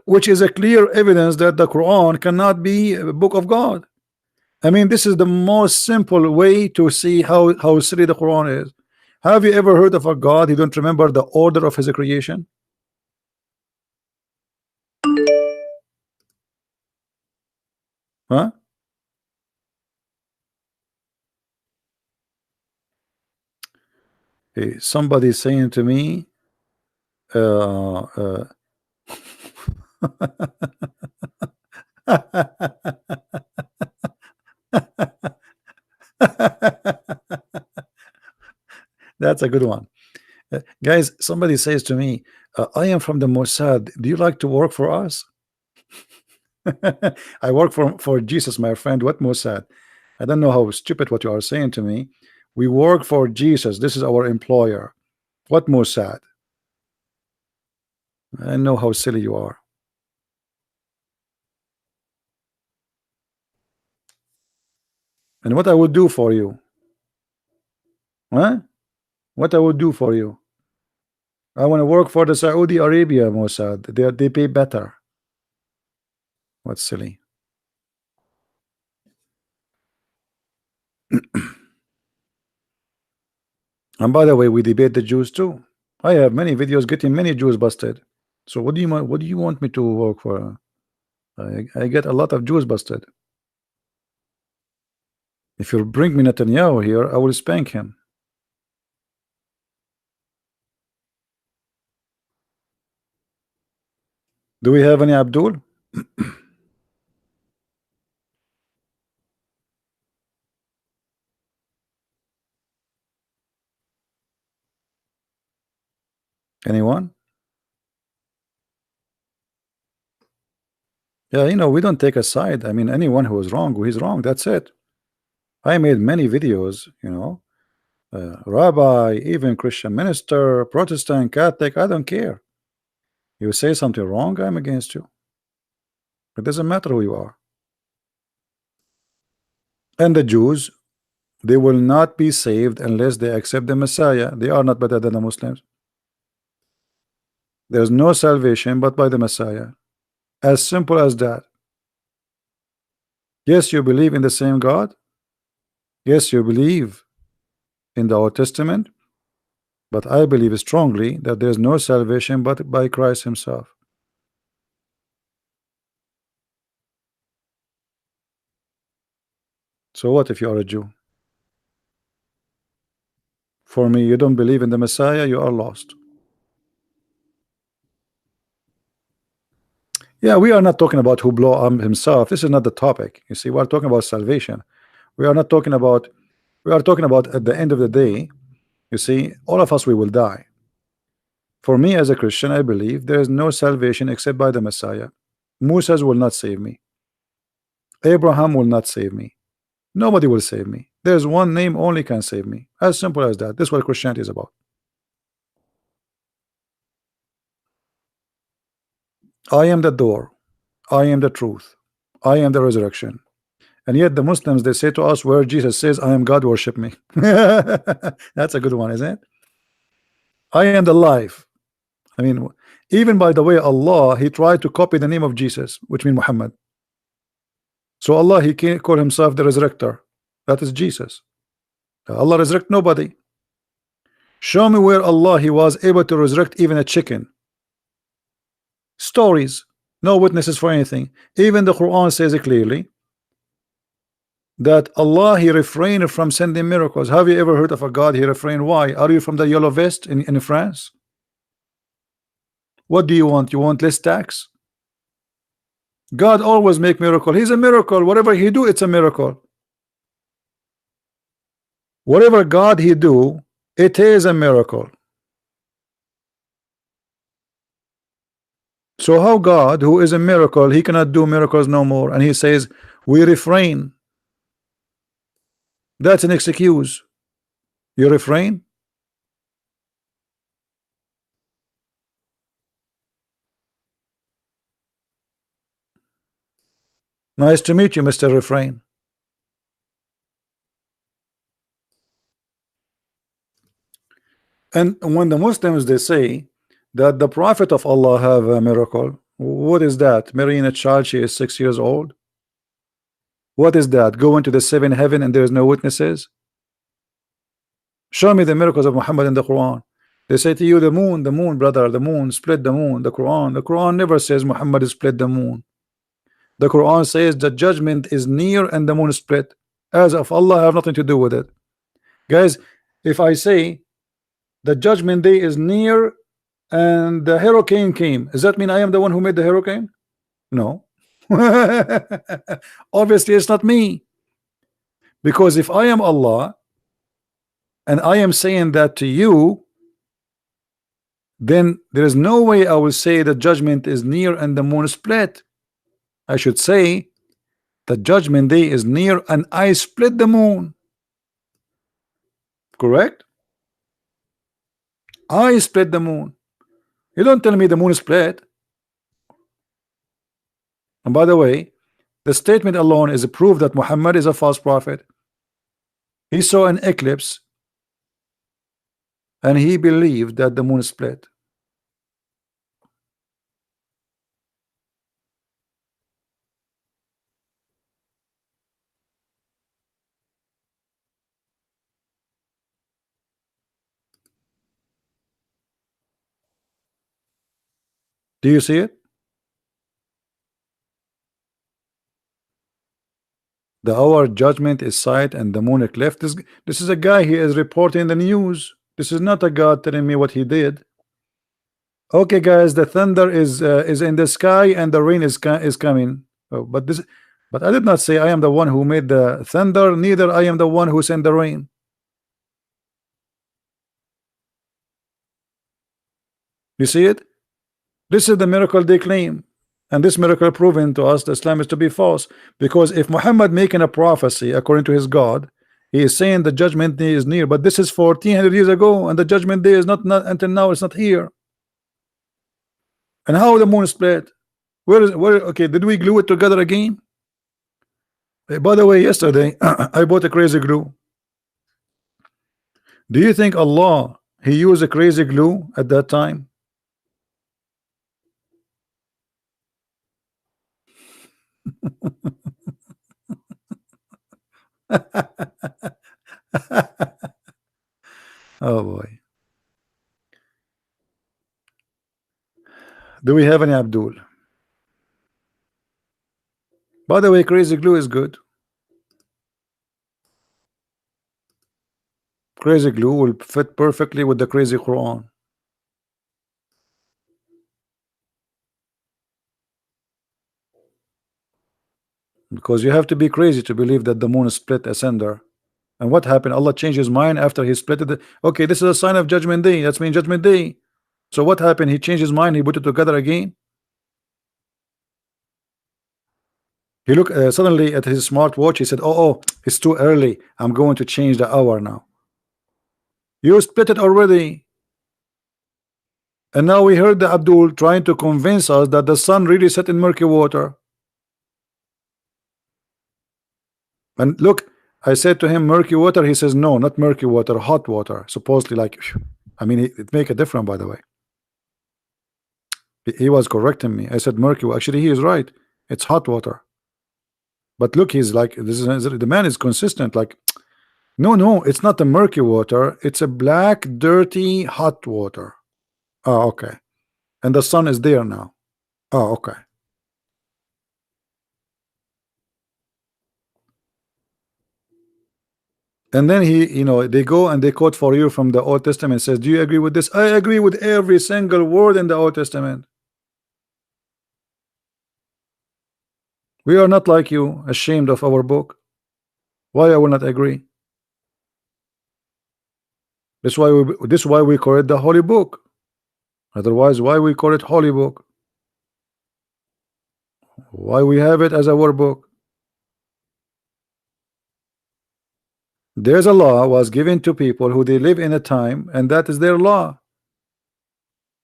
S1: which is a clear evidence that the Quran cannot be a book of God. I mean, this is the most simple way to see how silly the Quran is. Have you ever heard of a God who don't remember the order of his creation? Huh? Hey, somebody saying to me, that's a good one. Guys, somebody says to me, I am from the Mossad. Do you like to work for us? I work for Jesus, my friend. What Mossad? I don't know how stupid what you are saying to me. We work for Jesus. This is our employer. What Mossad? I know how silly you are. And what I would do for you? Huh? What I would do for you? I want to work for the Saudi Arabia Mossad. They pay better. What's silly? And by the way, we debate the Jews too. I have many videos getting many Jews busted. So what do you want me to work for? I get a lot of Jews busted. If you bring me Netanyahu here, I will spank him. Do we have any Abdul? Anyone? Yeah, you know, we don't take a side. I mean, anyone who is wrong, he's wrong. That's it. I made many videos, you know, rabbi, even Christian minister, Protestant, Catholic, I don't care. You say something wrong, I'm against you. It doesn't matter who you are. And the Jews, they will not be saved unless they accept the Messiah. They are not better than the Muslims. There's no salvation but by the Messiah. As simple as that. Yes, you believe in the same God. Yes, you believe in the Old Testament. But I believe strongly that there's no salvation but by Christ himself. So what if you are a Jew? For me, you don't believe in the Messiah, you are lost. Yeah, we are not talking about who blow up himself. This is not the topic. You see, we're talking about salvation. We are not talking about, we are talking about at the end of the day, you see, all of us, we will die. For me as a Christian, I believe there is no salvation except by the Messiah. Moses will not save me. Abraham will not save me. Nobody will save me. There's one name only can save me. As simple as that. This is what Christianity is about. I am the door. I am the truth. I am the resurrection. And yet the Muslims, they say to us, where Jesus says, I am God, worship me. That's a good one, isn't it? I am the life. I mean, even by the way, Allah, he tried to copy the name of Jesus, which means Muhammad. So Allah, he can't call himself the resurrector. That is Jesus. Allah resurrect nobody. Show me where Allah, he was able to resurrect even a chicken. Stories, no witnesses for anything. Even the Quran says it clearly that Allah, he refrained from sending miracles. Have you ever heard of a God he refrained? Why? Are you from the yellow vest in France? What do you want? You want less tax? God always make miracle. He's a miracle. Whatever he do, it's a miracle. Whatever God he do, it is a miracle. So how God, who is a miracle, he cannot do miracles no more, and he says we refrain? That's an excuse. You refrain? Nice to meet you, Mr. Refrain. And when the Muslims, they say that the Prophet of Allah have a miracle, what is that? Marrying a child, she is 6 years old. What is that? Going to the seventh heaven and there is no witnesses? Show me the miracles of Muhammad in the Quran. They say to you, the moon, brother, the moon, split the moon. The Quran never says Muhammad split the moon. The Quran says the judgment is near and the moon is split. As of Allah, have nothing to do with it. Guys, if I say the judgment day is near and the hurricane came, does that mean I am the one who made the hurricane? No. Obviously it's not me, because if I am Allah and I am saying that to you, then there is no way I will say the judgment is near and the moon is split. I should say the judgment day is near and I split the moon. Correct? I split the moon. You don't tell me the moon is split. And by the way, the statement alone is a proof that Muhammad is a false prophet. He saw an eclipse and he believed that the moon is split. Do you see it? The hour judgment is sight and the moon eclipse. This is a guy, he is reporting the news. This is not a God telling me what he did. Okay, guys, the thunder is in the sky and the rain is coming. Oh, but I did not say I am the one who made the thunder. Neither I am the one who sent the rain. You see it? This is the miracle they claim. And this miracle proven to us that Islam is to be false. Because if Muhammad making a prophecy according to his God, he is saying the judgment day is near. But this is 1400 years ago, and the judgment day is not until now. It's not here. And how the moon split? Where? Okay, did we glue it together again? By the way, yesterday I bought a crazy glue. Do you think Allah, he used a crazy glue at that time? Oh boy. Do we have any Abdul? By the way, crazy glue is good. Crazy glue will fit perfectly with the crazy Quran. Because you have to be crazy to believe that the moon split asunder. And what happened? Allah changed his mind after he split it. Okay, this is a sign of judgment day. That's mean judgment day. So what happened? He changed his mind. He put it together again. He looked suddenly at his smartwatch. He said, oh, it's too early. I'm going to change the hour now. You split it already. And now we heard the Abdul trying to convince us that the sun really set in murky water. And look, I said to him murky water. He says no, not murky water, hot water. Supposedly, like, I mean, it make a difference, by the way. He was correcting me. I said murky. Actually, he is right. It's hot water. But look, he's like, this is the man is consistent. Like, no, it's not the murky water. It's a black, dirty, hot water. Oh, okay. And the sun is there now. Oh, okay. And then they go and they quote for you from the Old Testament. Says, do you agree with this? I agree with every single word in the Old Testament. We are not like you, ashamed of our book. Why I will not agree? This is why we call it the Holy Book. Otherwise, why we call it Holy Book? Why we have it as our book? There's a law was given to people who they live in a time, and that is their law.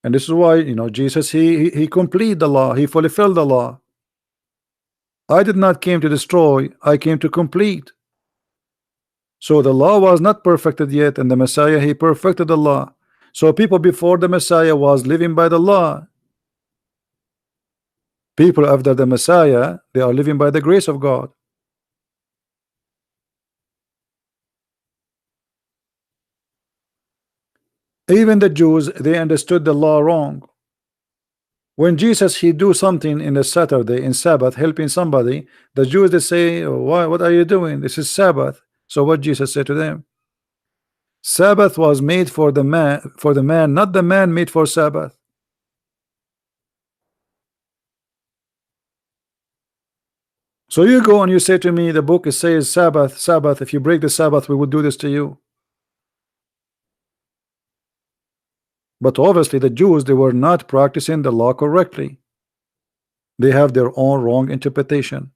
S1: And this is why Jesus he complete the law, he fulfilled the law. I did not came to destroy, I came to complete. So the law was not perfected yet, and the Messiah he perfected the law. So people before the Messiah was living by the law. People after the Messiah, they are living by the grace of God. Even the Jews, they understood the law wrong. When Jesus he do something in the Saturday, in Sabbath, helping somebody, the Jews they say, oh, what are you doing? This is Sabbath. So what Jesus said to them? Sabbath was made for the man, not the man made for Sabbath. So you go and you say to me, the book says Sabbath, Sabbath. If you break the Sabbath, we would do this to you. But obviously the Jews, they were not practicing the law correctly. They have their own wrong interpretation.